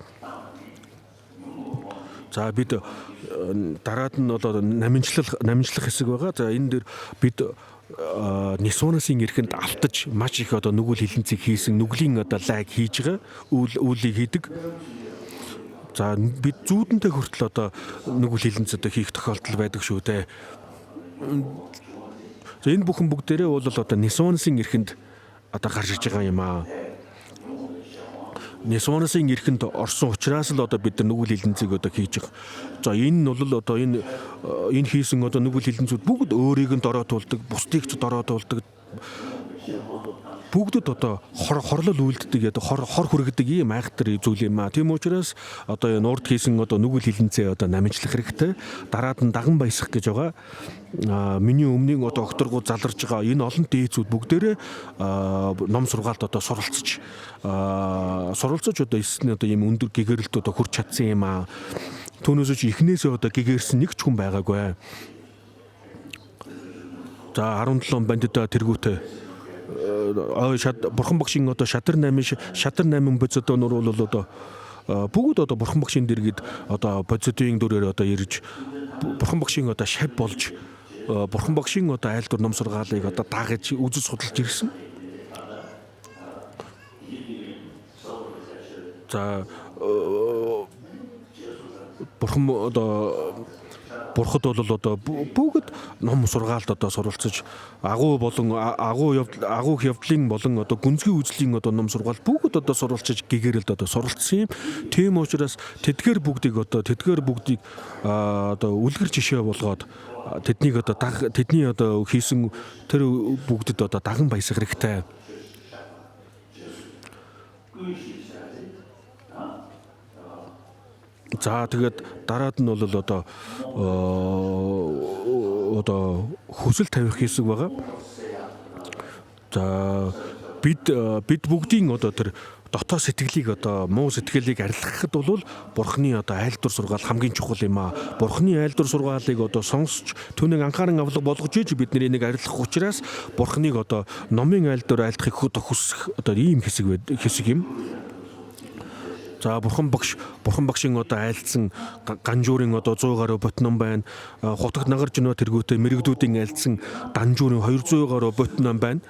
[SPEAKER 2] За бид дараад нь одоо намжлах хэсэг байгаа. За энэ дээр бид Нисунасын эрхэнд автаж маш их одоо нүгэл хилэнцэг хийсэн нүглийн одоо лайк хийж байгаа үйлийг хийдэг. За бид зүүдэнтэй хүртэл одоо нүгэл хилэнц одоо хийх тохиолдол байдаг шүү дээ. За энэ бүхэн бүгдээрээ бол одоо Нисунасын эрхэнд одоо гарч иж байгаа юм аа. Нисунасын эрхэнд орсон учраас л одоо бид нар нүгэл хилэнцэг одоо хийж байгаа. За энэ нь бол одоо энэ хийсэн одоо нүгэл хилэнцүүд бүгд өөрийг нь дороотуулдаг, бусдыг ч дороотуулдаг. Бүгдэд одоо хорлол үйлддэг, одоо хор хүргэдэг ийм айхтар зүйл юм аа. Тийм учраас одоо энэ урд хийсэн одоо нүгэл хилэнцээ одоо намжлах хэрэгтэй. Дараад нь даган баясах гэж байгаа. Миний өмнгийн одоо окторгууд заларж байгаа энэ олон дээцүүд бүгдээрээ ном сургаалт одоо суралцж одоо эсний одоо ийм өндөр гэгэрэлт одоо хүрч чадсан юм аа. Түүнээс ч эхнээсээ одоо гэгэрсэн нэг ч хүн байгаагүй. За 17 бандида тэргүүтээ бурхан багшийн одоо шатар 8 бодисодонор бол одоо бүгд одоо бурхан багшийн дэргэд одоо бодисодын дүрээр одоо ирж бурхан багшийн одоо шав болж бурхан багшийн одоо айлдвар ном сургаалыг одоо дагаж үзэж судалж ирсэн. За бурхан одоо бурхад бол одоо бүгд ном сургаалт одоо суралцж агуу явдлын болон одоо гүнзгий үзлийн одоо ном сургаалт бүгд одоо суралцж гэгэрэлд одоо суралцсан юм. Тийм учраас тэдгээр бүгдийг одоо үлгэр жишээ болгоод тэдний одоо хийсэн тэр бүгдэд одоо даган баясах хэрэгтэй. За тэгээд дараад нь бол одоо хүсэл тавих хэсэг байгаа. За бид бүгдийн одоо тэр дотоод сэтгэлийг одоо муу сэтгэлийг арилгахад бол бурхны одоо айлдвар сургаал хамгийн чухал юм аа. Бурхны айлдвар сургаалыг одоо сонсч түүнийг анхааран авлага болгож ийж бид энийг арилгах учраас бурхныг одоо номын айлдвар айлдахыг хүсэх одоо ийм хэсэг юм. За бурхан багшийн одоо айлдсан ганжуурын одоо 100 гаруй ботном байна. Хутагт нагарж нөө тэргүүтээ мэрэгдүүдийн айлдсан данжуурын 200 гаруй ботном байна.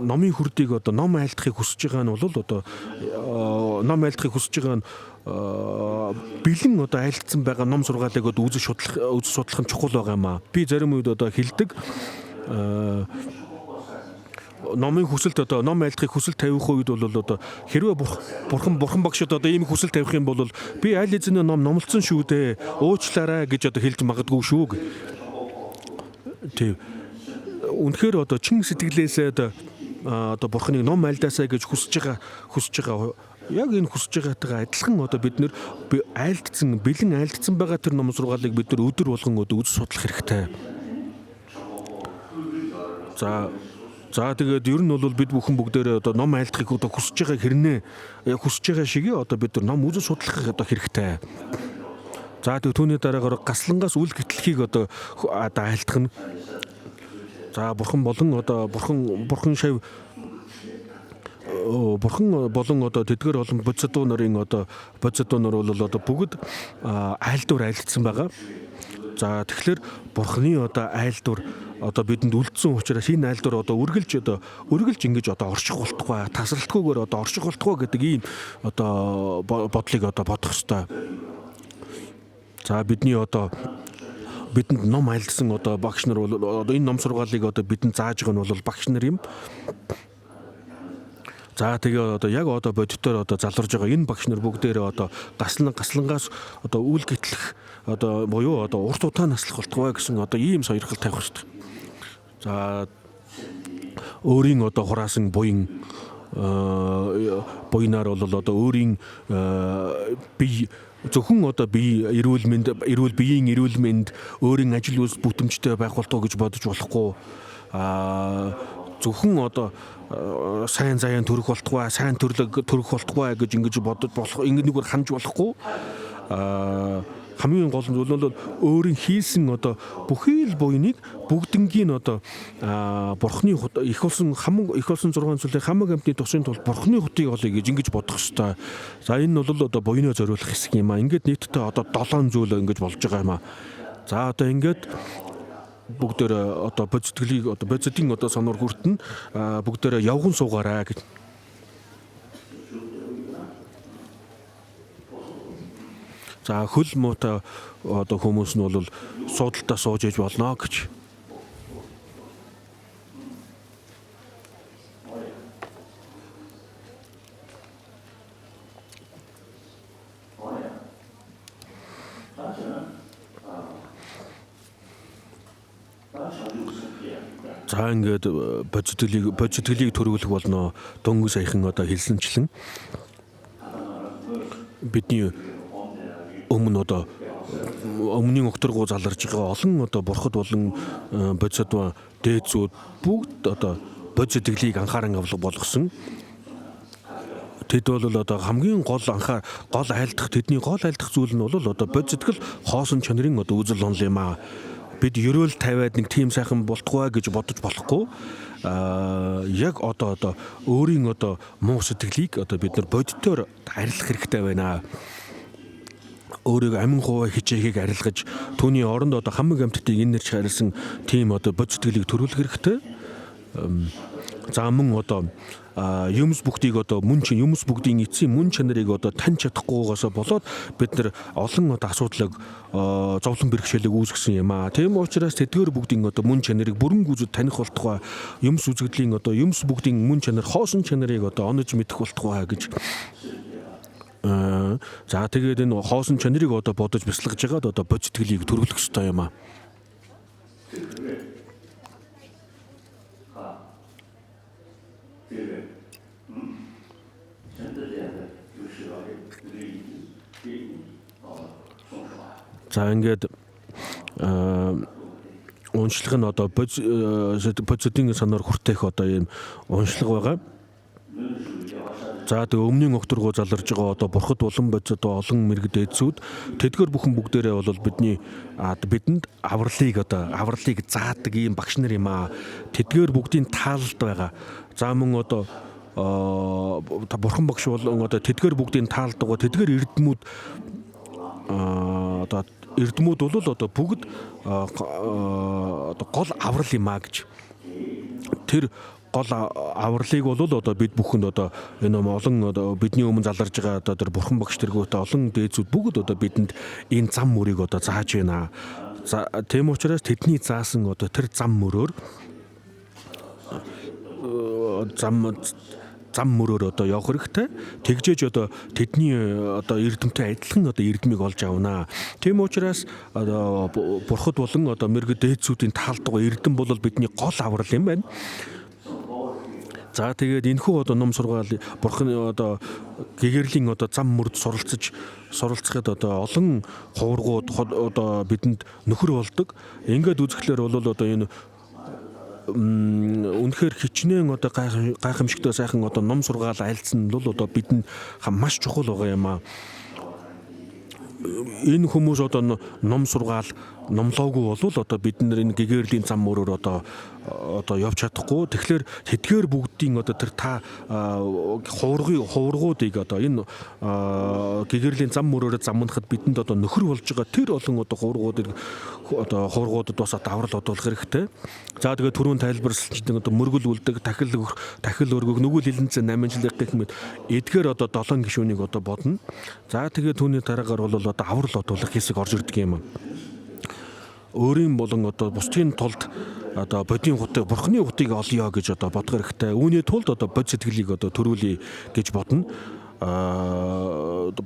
[SPEAKER 2] Номын хүрдийг одоо ном айлдахыг хүсэж байгаа нь бол одоо ном айлдахыг хүсэж байгаа нь бэлэн одоо айлдсан байгаа ном сургаалыг одоо үзэж судлах нь чухал байгаа юм аа. Би зарим үед одоо хэлдэг номын хүсэлт одоо ном айлдахыг хүсэл тавих үед бол одоо хэрвээ бурхан багшд одоо ийм хүсэл тавих юм бол би аль эзэн ном номлосон шүү дээ уучлаарай гэж одоо хэлж магадгүй шүү. Тийм. Үнэхээр одоо чин сэтгэлээсээ одоо бурханыг ном айлдаасаа гэж хүсэж байгаа яг энэ хүсэж байгаатай адилхан одоо бид нэр бэлэн айлдсан байгаа тэр ном сургаалыг бид нар өдөр болгон одоо үзэж судлах хэрэгтэй. За тэгээд ер нь бол бид бүхэн бүгдээрээ одоо ном айлдахыг одоо хүсэж байгаа шиг одоо бид нар ном үзэж судлах одоо хэрэгтэй. За тэгээд түүний дараагаар гаслангаас үл гэтлэхийг одоо айлдах нь. За бурхан болон одоо бурхан шав болон одоо тэдгээр олон бодисодонорын бол одоо бүгд айлдвар айлдсан байгаа. За тэгэхээр бурхны одоо айлдвар одоо бидэнд үлдсэн учраас энэ айлдвар одоо үргэлж ингэж одоо орших болтугай тасралтгүйгээр одоо орших болтугай гэдэг ийм одоо бодлыг одоо бодох ёстой. За бидэнд ном айлдсан одоо багш нар бол одоо энэ ном сургаалыг одоо бидэнд зааж байгаа нь бол багш нар юм. За тэгээ одоо яг одоо бодитоор одоо заларж байгаа энэ багш нар бүгдээрээ одоо гаслангаас одоо үл гэтлэх одоо буюу одоо урт удаан наслах болтугай гэсэн одоо ийм сойрхол тавих хэрэгтэй. За өөрийн одоо хураасан буян буйнаар бол одоо өөрийн бие зөвхөн одоо бие эрүүл биеийн эрүүл мэнд өөрийн ажил үйлс бүтэмжтэй байх болтоо гэж бодож болохгүй. Зөвхөн одоо сайн заяан төрөх болтугай, сайн төрлөг төрөх болтугай гэж ингэж бодож болох ингэнийгээр хандж болохгүй. Хамгийн гол нь бол өөрийн хийсэн одоо бүхий л буйныг бүгднгийн одоо бурхны их болсон 6 зүйлийн хамаг амтны тусын тул бурхны хотыг олъё гэж ингэж бодох ёстой. За энэ бол одоо буйнаа зориулах хэсэг юм а. Ингээд нийтдээ одоо 7 зүйл ингэж болж байгаа юм а. За одоо ингээд бүгдээр одоо бодитгэлийг одоо бодитын одоо сонор хүртэн бүгдээр явган суугаарай гэж. За хөл муутай одоо хүмүүс нь бол суудалтаа сууж иж болно гэж. За ингээд бодитгэлийг төрүүлэх болно. Дөнгө саяхан одоо хэлсэнчлэн бидний өмнө одоо өмнгийн өгтөргөө заларж байгаа олон одоо бурхад болон бодисод дээдсүүд бүгд одоо бодитгэлийг анхааран болгосон. Тэд бол одоо хамгийн гол айлдах тэдний гол айлдах зүйл нь бол одоо бодитгэл хоосон чанарын одоо үзэл онол юм аа. Бид ерөөл тавиад нэг тийм сайхан болтугай гэж бодож болохгүй. Яг одоо өөрийн одоо муу сэтгэлийг одоо бид нар бодитоор арилгах хэрэгтэй байна. Өөрийгөө амин хуваа хичээхийг арилгаж түүний оронд одоо хамаг амьтдыг энэрч харилсан тийм одоо бодитгэлийг төрүүлэх хэрэгтэй. За мөн одоо юмс бүгдийг одоо юмс бүгдийн эцсийн мөн чанарыг одоо таньж чадахгүйгээс болоод бид нар олон одоо асуудлыг зовлон бэрхшээлийг үүсгэсэн юм аа. Тийм учраас тэдгээр бүгдийн одоо мөн чанарыг бүрэн гүйцэд таних болтугай юмс үзэгдлийн одоо юмс бүгдийн мөн чанар хоосон чанарыг одоо онож мэдэх болтугай гэж. За тэгээд энэ хоосон чанарыг одоо бодож бясалгаж байгаад одоо бодитгэлийг төрүүлэх ёстой юм аа. За ингээд уншлах нь одоо бодитын санаар хүртэх одоо ийм уншлага байгаа. За тэгээ өмнгийн өгтөргөө заларж байгаа одоо бурхад улан бодисод олон мэрэгд дээдсүүд тэдгээр бүхэн бүгдээрээ бол бидэнд авралыг заадаг ийм багш нар юм аа. Тэдгээр бүгдийн таалалд байгаа. За мөн одоо бурхан багш болон одоо тэдгээр бүгдийн таалалд байгаа. Тэдгээр эрдэмүүд бол одоо бүгд гол аврал юм аа гэж. Тэр гол авралыг бол одоо бид бүхэнд одоо энэ олон одоо бидний өмнө заларж байгаа одоо тэр бурхан багш тэргүүтээ олон дээдсүүд бүгд одоо бидэнд энэ зам мөрийг одоо зааж байна. За тийм учраас тэдний заасан одоо тэр зам мөрөөр одоо явах хэрэгтэй. Тэгжээж одоо тэдний одоо эрдэмтэй адилхан одоо эрдмийг олж авнаа. Тийм учраас одоо бурхад болон одоо мэрэгд дээдсүүдийн таалдгаа эрдэм бол бидний гол аврал юм байна. За тэгээд энэхүү одоо ном сургаал бурханы одоо гэгэрлийн одоо зам мөрд суралцахад одоо олон хуваргууд одоо бидэнд нөхөр болдог. Ингээд үзэхлээр бол одоо энэ үнэхээр хичнээн одоо гайхамшигтай сайхан одоо ном сургаал айлцсан бол одоо бидэнд маш чухал байгаа юм аа. Энэ хүмүүс одоо ном сургаал номлоогүй бол одоо бид нар энэ гэгэрлийн зам мөрөөр одоо явж чадахгүй. Тэгэхээр тэдгээр бүгдийн одоо тэр хуваргуудыг одоо энэ гэгэрлийн зам мөрөөр замнахад бидэнд одоо нөхөр болж байгаа тэр олон одоо хуваргуудад бас даврал одуулах хэрэгтэй. За тэгээд түрүүн тайлбарлсан одоо мөргөл үлдэг, тахил өргөх, нүгэл хилэнцэн 8 жилийн гэх мэт эдгээр одоо 7 гишүүнийг одоо бодно. За тэгээд түүний дараагаар бол одоо аврал одуулах хэсэг орж ирдэг юм. өөрийн болон одоо бусдын тулд одоо бодийн хутаг бурхны хутгийг олъё гэж одоо бодох хэрэгтэй. Үүний тулд одоо бод сэтгэлийг одоо төрүүлье гэж бодно.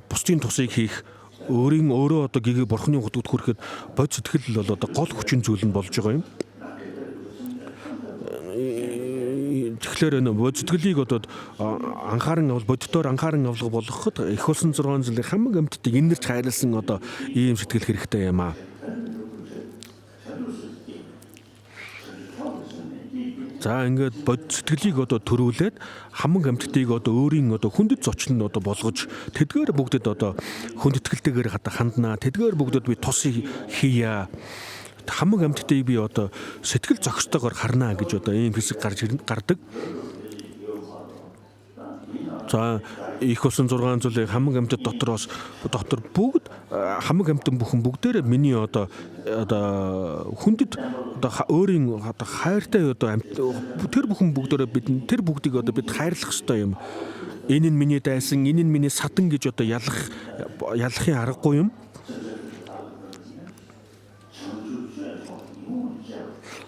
[SPEAKER 2] Бусдын тусыг хийх өөрөө одоо гигээ бурхны хутагт хүрэхэд бод сэтгэл бол одоо гол хүчин зүйл нь болж байгаа юм. Тэгэхээр энэ бод сэтгэлийг одоо бодитоор анхааран авлага болгоход их болсон 6 жилийн хамаг амьтдыг инэрч хайрлсан одоо ийм сэтгэл хэрэгтэй юм аа. За ингээд бод сэтгэлийг одоо төрүүлээд хамаг амьтдыг одоо өөрийн одоо хүндэт зочин одоо болгож тэдгээр бүгдэд одоо хүндэтгэлтэйгээр ханднаа. Тэдгээр бүгдэд би тус хийя. Хамаг амьтдыг би одоо сэтгэл зохистойгоор харнаа гэж одоо ийм хэсэг гардаг. За их болсон 6 зүйлийн хамаг амьтад дотор бүгд хамаг амьтан бүхэн бүгдээрээ миний одоо хүндэт одоо өөрийн одоо хайртай одоо тэр бүхэн бүгдээрээ тэр бүгдийг одоо бид хайрлах ёстой юм. Энэ нь миний дайсан, энэ нь миний садан гэж одоо ялахын аргагүй юм.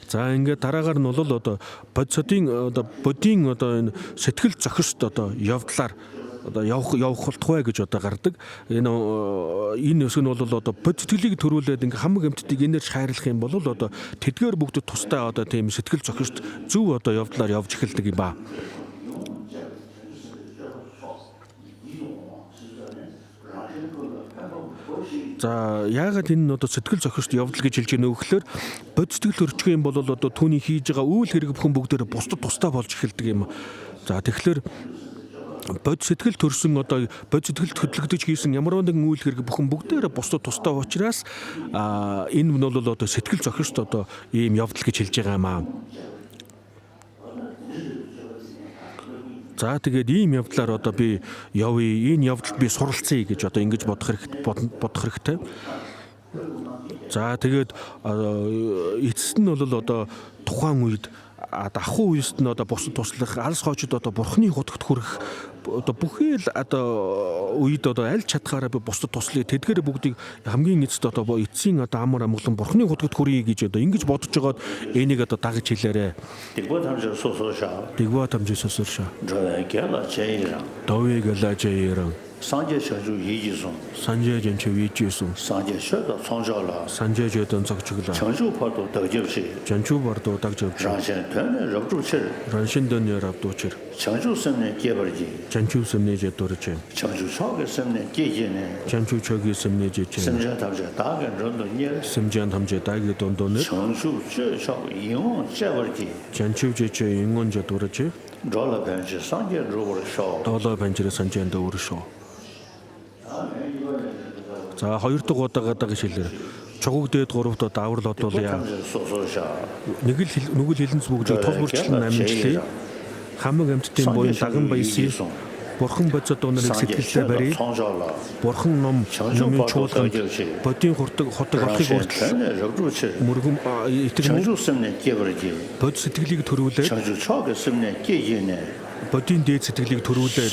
[SPEAKER 2] За ингээд дараагаар нь бол одоо бодийн одоо энэ сэтгэл зохист одоо явдлаар одоо явах болтугай гэж одоо гардаг. Энэ хэсэг нь бол одоо бод сэтгэлийг төрүүлээд ингээ хамаг амьтдыг инээрч хайрлах юм бол одоо тэдгээр бүгд тустай одоо тийм сэтгэл зохист зөв одоо явдлаар явж эхэлдэг юм ба. За яагаад энэ одоо сэтгэл зохист явдал гэж хэлж байна вэ гэхээр бод сэтгэл төрчих юм бол одоо түүний хийж байгаа үйл хэрэг бүхэн бүгдээр бусдад тустай болж эхэлдэг юм. За тэгэхээр бод сэтгэл төрсөн одоо бод сэтгэлд хөдлөгдөж хийсэн ямар нэгэн үйл хэрэг бүхэн бүгдээр бусдад тустай учраас энэ нь бол одоо сэтгэл зохист одоо ийм явдал гэж хэлж байгаа юм аа. За тэгээд ийм явдлаар одоо би явъя, энэ явдалд би суралцъя гэж одоо ингэж бодох хэрэгтэй. За тэгээд эцэст нь бол одоо тухайн үед ахуй үест нь одоо бусад туслах, алс хоочод одоо бурхны хутагт хүрэх одоо бүхий л одоо үед одоо аль чадхаараа би бусдад туслая. Тэдгээр бүгдийг хамгийн эцэст одоо эцсийн одоо амар амгалан бурхны хутагт хүрье гэж одоо ингэж бодож байгаад энийг одоо дагаж хэлээрэ. Тэгвэл тамжисосоо. Довыг лажаиран.
[SPEAKER 1] Санжээ шажуу хийжсэн.
[SPEAKER 2] Санжээ жанч вижсэн.
[SPEAKER 1] Санжээ шода сонжоолаа.
[SPEAKER 2] Санжээ жөдөн цогцглаа.
[SPEAKER 1] Чанжуу пар도 дагживши.
[SPEAKER 2] Жанчуу бардуу дагживши.
[SPEAKER 1] Раншин тань равдуучэр.
[SPEAKER 2] Раншин дөний равдуучэр.
[SPEAKER 1] Чанжуу сэмнэ гебэржи.
[SPEAKER 2] Жанчуу сэмнэ жэдурчэ.
[SPEAKER 1] Чанжуу чогэ сэмнэ гежэнэ.
[SPEAKER 2] Жанчуу чоги сэмнэ жэчэ.
[SPEAKER 1] Сэмжэн тамжэ даген рон도니에.
[SPEAKER 2] Сэмжэн тамжэ даги дондоне.
[SPEAKER 1] Чанжуу чөшо ион чэвэржи.
[SPEAKER 2] Жанчуу жэчэ ингон жэдурчэ.
[SPEAKER 1] Долла бэнжэ санжэ руууршо.
[SPEAKER 2] Долла бэнжэ санжэн дөөршо. За хоёр дахь удаагаад байгаа шилээр чугуг дээд гуравт одоо аврал одуулъя. Нэг л хилэнц бүгдийг тул бүрчлэн амжилтлаа. Хамаг амьтдын буян даган баясыг бурхан бодсод унарыг сэтгэлдээ барья. Бурхан номын чуулганд бодийн хутаг олохыг хүртэл мөргөм бод сэтгэлийг төрүүлээд бодийн дээд сэтгэлийг төрүүлээд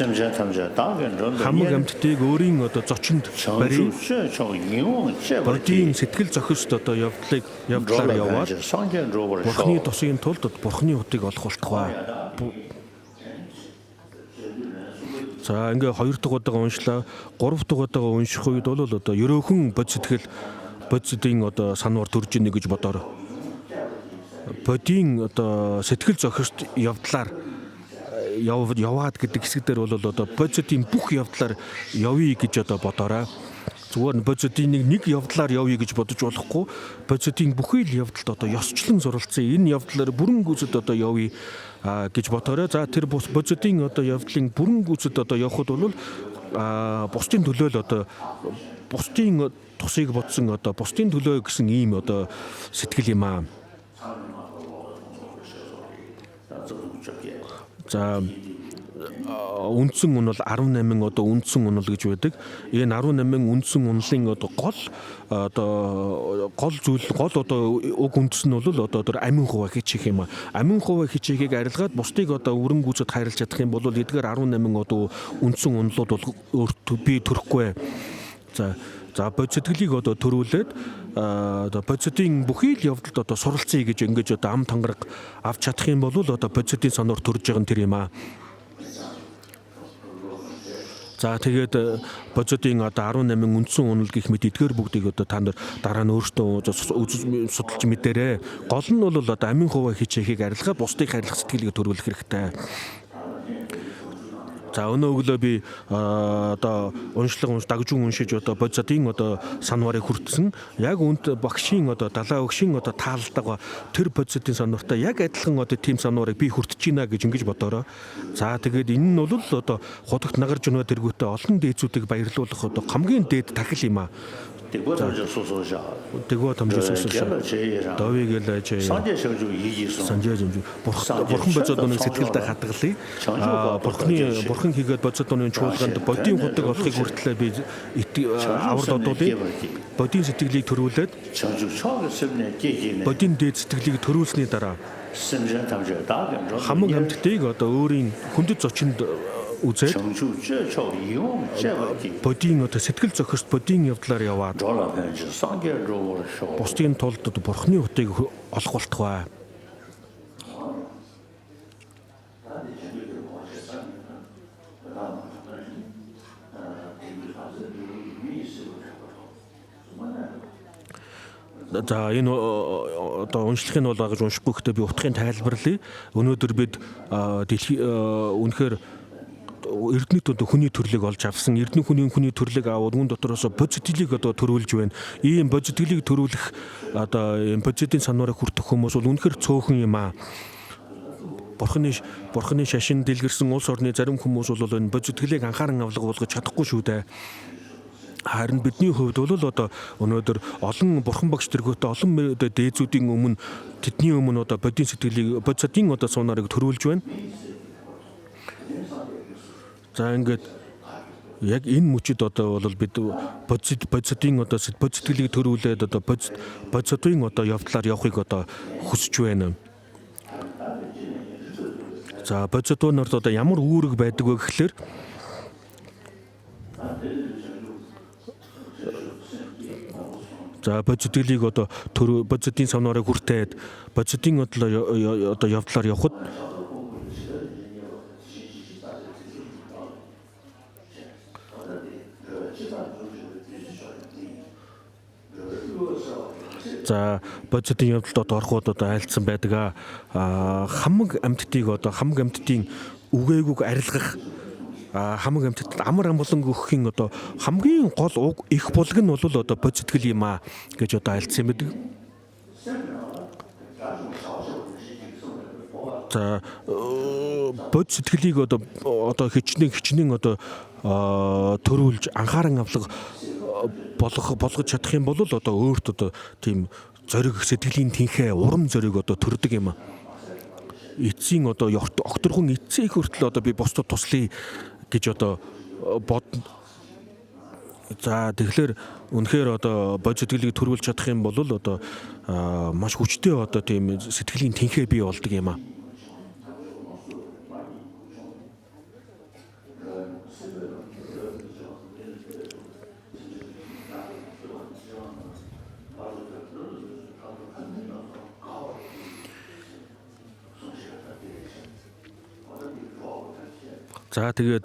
[SPEAKER 2] хамаг амьтдыг өөрийн одоо зочинд барья. Бодийн сэтгэл зохист одоо явдлаар яваад бурхны тусын тулд бурхны хутгийг олох болтугай. За ингээ хоёр дахь удаага уншлаа. Гурав дахь удаага унших үед бол одоо ерөөхөн бодисдын одоо санвар төрж ийнэ гэж бодоор. Бодийн одоо сэтгэл зохист явдлаар яваад гэдэг хэсэг дээр бол одоо бодисдын бүх явдлаар явъя гэж одоо бодоорой. Зүгээр бодисдын нэг явдлаар явъя гэж бодож болохгүй. Бодисдын бүхий л явдалд одоо ёсчлон суралцсан. Энэ явдлаар бүрэн гүйцэд одоо явъя гэж бодоорой. За тэр бодисдын одоо явдлын бүрэн гүйцэд одоо явхад бол бусдын төлөө л одоо бусдын тусыг бодсон одоо бусдын төлөө гэсэн ийм одоо сэтгэл юм аа. За үндсэн үнэл 18 одоо үндсэн үнэл гэж байдаг. Энэ 18 үндсэн үнэлийн одоо гол зүйл одоо уг үндэс нь бол одоо амин хуваа хичих юм. Амин хуваа хичээгийг арилгаад бусдыг одоо өрөн гүйцэд хайрлаж чадах юм бол эдгээр 18 одоо үндсэн үнэлүүд бол өөртөө бий төрөхгүй. За За бодис сэтгэлийг одоо төрүүлээд одоо бодисын бүхий л явдалд одоо суралцъя гэж ингэж одоо ам тангараг авч чадах юм бол одоо бодисын сонор төрж байгаа нь тэр юм аа. За тэгээд бодисын одоо 18 үндсэн үнэл гэх мэт эдгээр бүгдийг одоо та нар дараа нь өөртөө судалж мэдээрэй. Гол нь бол одоо амин хуваа хичээхийг арилгаад бусдыг харилцах сэтгэлийг төрүүлэх хэрэгтэй. За өнөө өглөө би одоо дагжун уншиж одоо бодисын одоо санварыг хүртсэн. Яг үнд багшийн одоо далаа өгшийн одоо таалдаг тэр бодисын санвартай яг адилхан одоо тийм санварыг би хүртэж гинэ гэж ингэж бодоорой. За тэгээд энэ нь бол одоо худагт нагарж өнөө тэргүүтээ олон дээдсүүдийг баярлуулах одоо хамгийн дээд тахил юм аа. Тэгвэл тамжиж давыг л ажээ. Бурхан бодсод нэг сэтгэлдээ хадгалъя. Бурхан хийгээд бодсод нэг чуулганд бодийн худаг болохыг хүртлээ би аврал одуулъя. Бодийн сэтгэлийг төрүүлээд бодийн дээд сэтгэлийг төрүүлсний дараа хамаг амьтдыг одоо өөрийн хүндэт зочинд үзээд бодийн одоо сэтгэл зохирт бодийн явдлаар яваад бусдын тулд бурхны утыг олох болтугай. За энэ одоо уншлахын бол агаж уншихгүй гэхдээ би утгын тайлбарлая. Өнөөдөр бид үнэхээр эрдэнэт одоо хүний төрлийг олж авсан. Эрдэнэ хүний төрлийг аваад үүн дотроос бодис сэтгэлийг одоо төрүүлж байна. Ийм бодис сэтгэлийг төрүүлэх одоо ийм бодисын санварыг хүртэх хүмүүс бол үнэхээр цөөхөн юм аа. Бурхны шашин дэлгэрсэн улс орны зарим хүмүүс бол энэ бодис сэтгэлийг анхааран авлага болгож чадахгүй шүү дээ. Харин бидний хувьд бол одоо өнөөдөр олон бурхан багш тэргүүтээ олон дээдсүүдийн өмнө тэдний өмнө одоо бодис сэтгэлийг одоо суунарыг төрүүлж байна. За ингээд яг энэ мөчид одоо бол бид бодисын одоо бодис сэтгэлийг төрүүлээд одоо бодисын одоо явдлаар явахыг одоо хүсэж байна. За бодисынорд одоо ямар үүрэг байдаг вэ гэхлээр за бодис сэтгэлийг одоо бодисын санварыг хүртээд бодисын одоо явдлаар явхад за бодисын явдалд одоо ороход одоо айлцсан байдаг хамаг амьтдын үгээгүйг арилгах хамаг амьтдад амар амгалан өгөхийн одоо хамгийн гол их булг нь бол одоо бодис сэтгэл юм аа гэж одоо айлцсан юм байдаг. За бодис сэтгэлийг одоо хичнээн одоо төрүүлж анхааран авлага болгож чадах юм бол одоо өөрт одоо тийм зориг сэтгэлийн тэнхээ урам зориг одоо төрдөг юм аа. Эцсийн одоо огторхон эцсийн их хүртэл одоо би бусдад туслая гэж одоо бодно. За тэгэхээр үнэхээр одоо бодис сэтгэлийг төрүүлж чадах юм бол одоо маш хүчтэй одоо тийм сэтгэлийн тэнхээ бий болдог юм аа. За тэгээд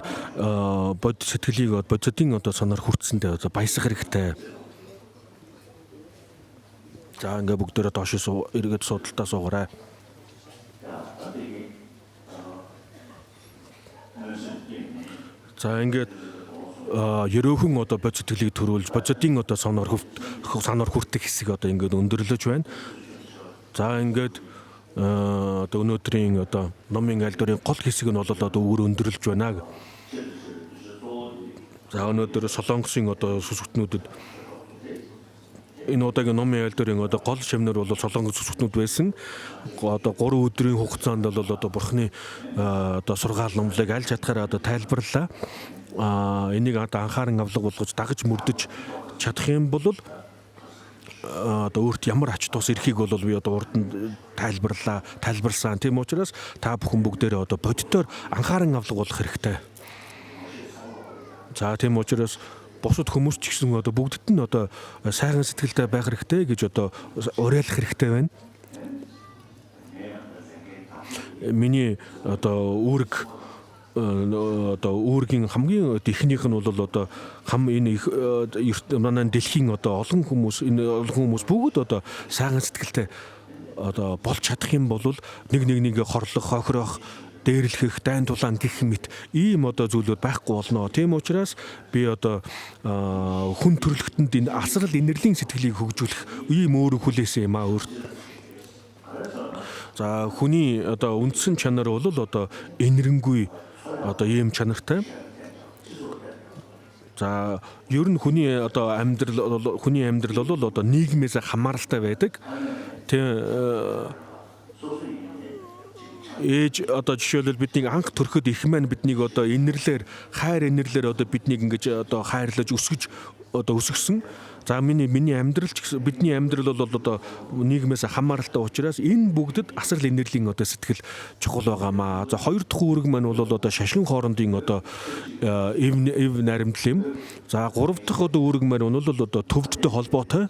[SPEAKER 2] бодис сэтгэлийг бодисын одоо сонор хүртсэндээ одоо баясах хэрэгтэй. За ингээ бүгдээрээ доош эргээд судалтаа суугаарай. За ингээд ерөөхөн одоо бодис сэтгэлийг төрүүлж бодисын одоо сонор хүртэх хэсэг одоо ингээд өндөрлөж байна. За ингээд одоо өнөөдрийн одоо номын альдурын гол хэсэг нь бол одоо өөр өндөрлөж байна. За өнөөдөр Солонгосын одоо сүсгтнүүдэд энэ удаагийн номын альдурын одоо гол шавнар бол Солонгос сүсгтнүүд байсан. Одоо 3 өдрийн хугацаанд бол одоо бурхны одоо сургаал номлыг аль чадхаараа одоо тайлбарлаа. Энийг одоо анхааран авлага болгож дагаж мөрдөж чадах юм бол одоо өөрт ямар ач тус ирэхийг бол би одоо урд нь тайлбарласан. Тийм учраас та бүхэн бүгдээрээ одоо бодитоор анхааран авлага болох хэрэгтэй. За тийм учраас бусад хүмүүс ч гэсэн одоо бүгдд нь одоо сайхан сэтгэлтэй байх хэрэгтэй гэж одоо уриалах хэрэгтэй байна. Миний одоо үүргийн хамгийн ихнийх нь бол одоо энэ манай дэлхийн одоо олон хүмүүс бүгд одоо сайхан сэтгэлтэй одоо болж чадах юм бол нэг хорлох, хохирох, дээрлэх, дайн тулаан гэх мэт ийм одоо зүйлүүд байхгүй болно. Тийм учраас би одоо хүн төрөлхтөнд энэ асрал инэрлийн сэтгэлийг хөгжүүлэх ийм өөрөг хүлээсэн юм өөрт. За хүний одоо үндсэн чанар бол одоо инэрэнгүй одоо ийм чанартай. За ер нь хүний амьдрал бол одоо нийгмээс хамааралтай байдаг. Ээж одоо жишээлбэл бидний анх төрөхөд их маань биднийг одоо хайр инэрлэр одоо биднийг ингэж одоо хайрлаж өсгсөн. За миний амьдрал ч гэсэн бидний амьдрал бол одоо нийгмээс хамааралтай учраас энэ бүгдэд асрал инэрлийн одоо сэтгэл чухал байгаамаа. За хоёр дахь үүрэг маань бол одоо шашин хоорондын одоо эв наримдал юм. За гурав дахь одоо үүрэг маань бол одоо төвдтэй холбоотой.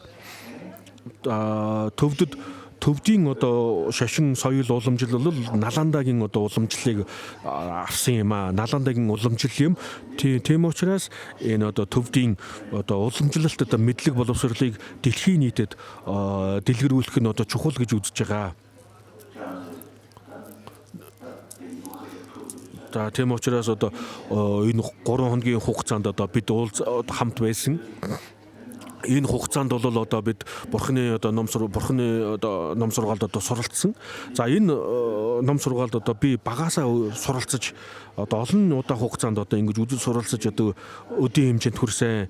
[SPEAKER 2] Төвдийн одоо шашин соёл уламжлал бол Наландагийн одоо уламжлалыг авсан юм аа. Наландагийн уламжлал юм. Тийм учраас энэ одоо төвдийн одоо уламжлалт одоо мэдлэг боловсролыг дэлхийн нийтэд дэлгэрүүлэх нь одоо чухал гэж үзэж байгаа. За тийм учраас одоо энэ 3 хоногийн хугацаанд одоо бид хамт байсан. Энэ хугацаанд бол одоо бид бурхны ном сургаалд одоо суралцсан. За энэ ном сургаалд одоо би багасаа суралцаж одоо олон удаа хугацаанд одоо ингэж үзэл суралцаж одоо өдийн хэмжээнд хүрсэн.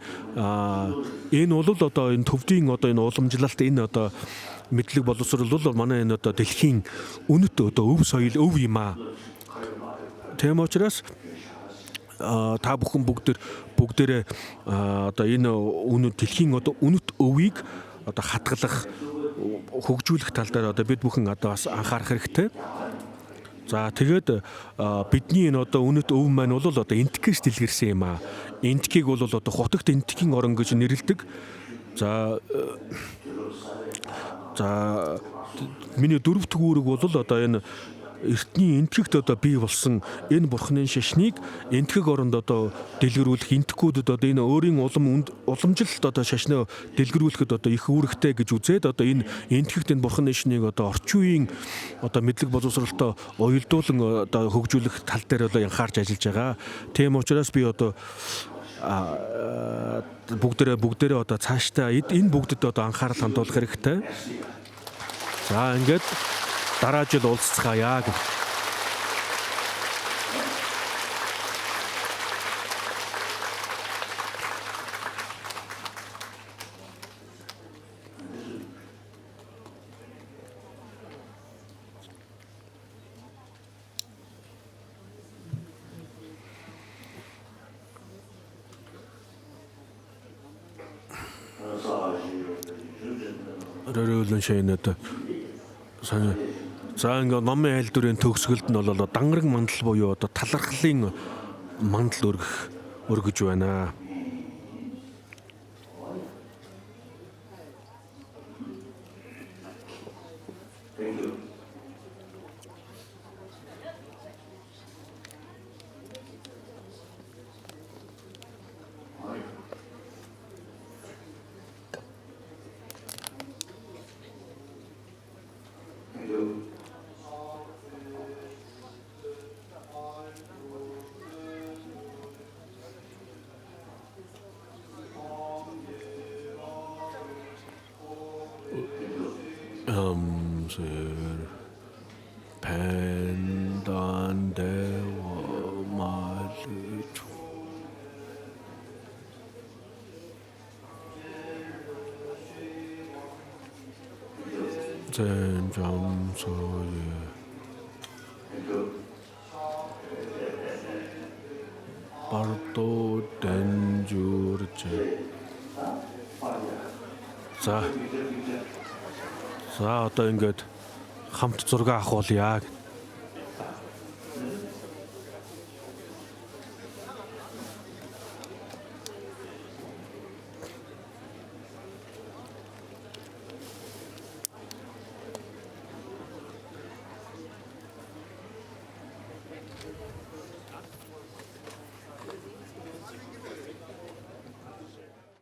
[SPEAKER 2] Энэ бол одоо энэ төвдийн одоо энэ уламжлалт энэ одоо мэдлэг боловсрол бол манай энэ одоо дэлхийн үнэт одоо өв соёл өв юм аа. Тийм учраас та бүхэн бүгдээрээ одоо энэ дэлхийн одоо үнэт өвийг одоо хатгалах, хөгжүүлэх тал дээр одоо бид бүхэн одоо бас анхаарах хэрэгтэй. За тэгээд бидний энэ одоо үнэт өв маань бол одоо энтхээс дэлгэрсэн юм аа. Энтхийг бол одоо хутагт энтхийн орон гэж нэрлэдэг. За миний дөрөв дэх үүрэг бол одоо энэ эртний энтхэгт одоо бий болсон энэ бурхны шашныг энтхэг оронд одоо дэлгэрүүлэх энтхгүүдэд одоо энэ өөрийн уламжилалт одоо шашнаа дэлгэрүүлэхэд одоо их үүрэгтэй гэж үзээд одоо энэ энтхэгт энэ бурхны шашныг одоо орчин үеийн одоо мэдлэг боловсролтой уялдуулан одоо хөгжүүлэх тал дээр одоо анхаарч ажиллаж байгаа. Тийм учраас би одоо бүгдээрээ одоо цаашдаа энэ бүгдэд одоо анхаарал хандуулах хэрэгтэй. За ингээд дараа жил уулзцгаая гэх. Рөрөөлөн шийнэт сайн. За ингээ номын айл дүрийн төгсгөлд нь бол дангараг мандал буюу одоо талархлын мандал өргөж байна. Барто Денжурче. За одоо ингээд хамт зураг авах болъё.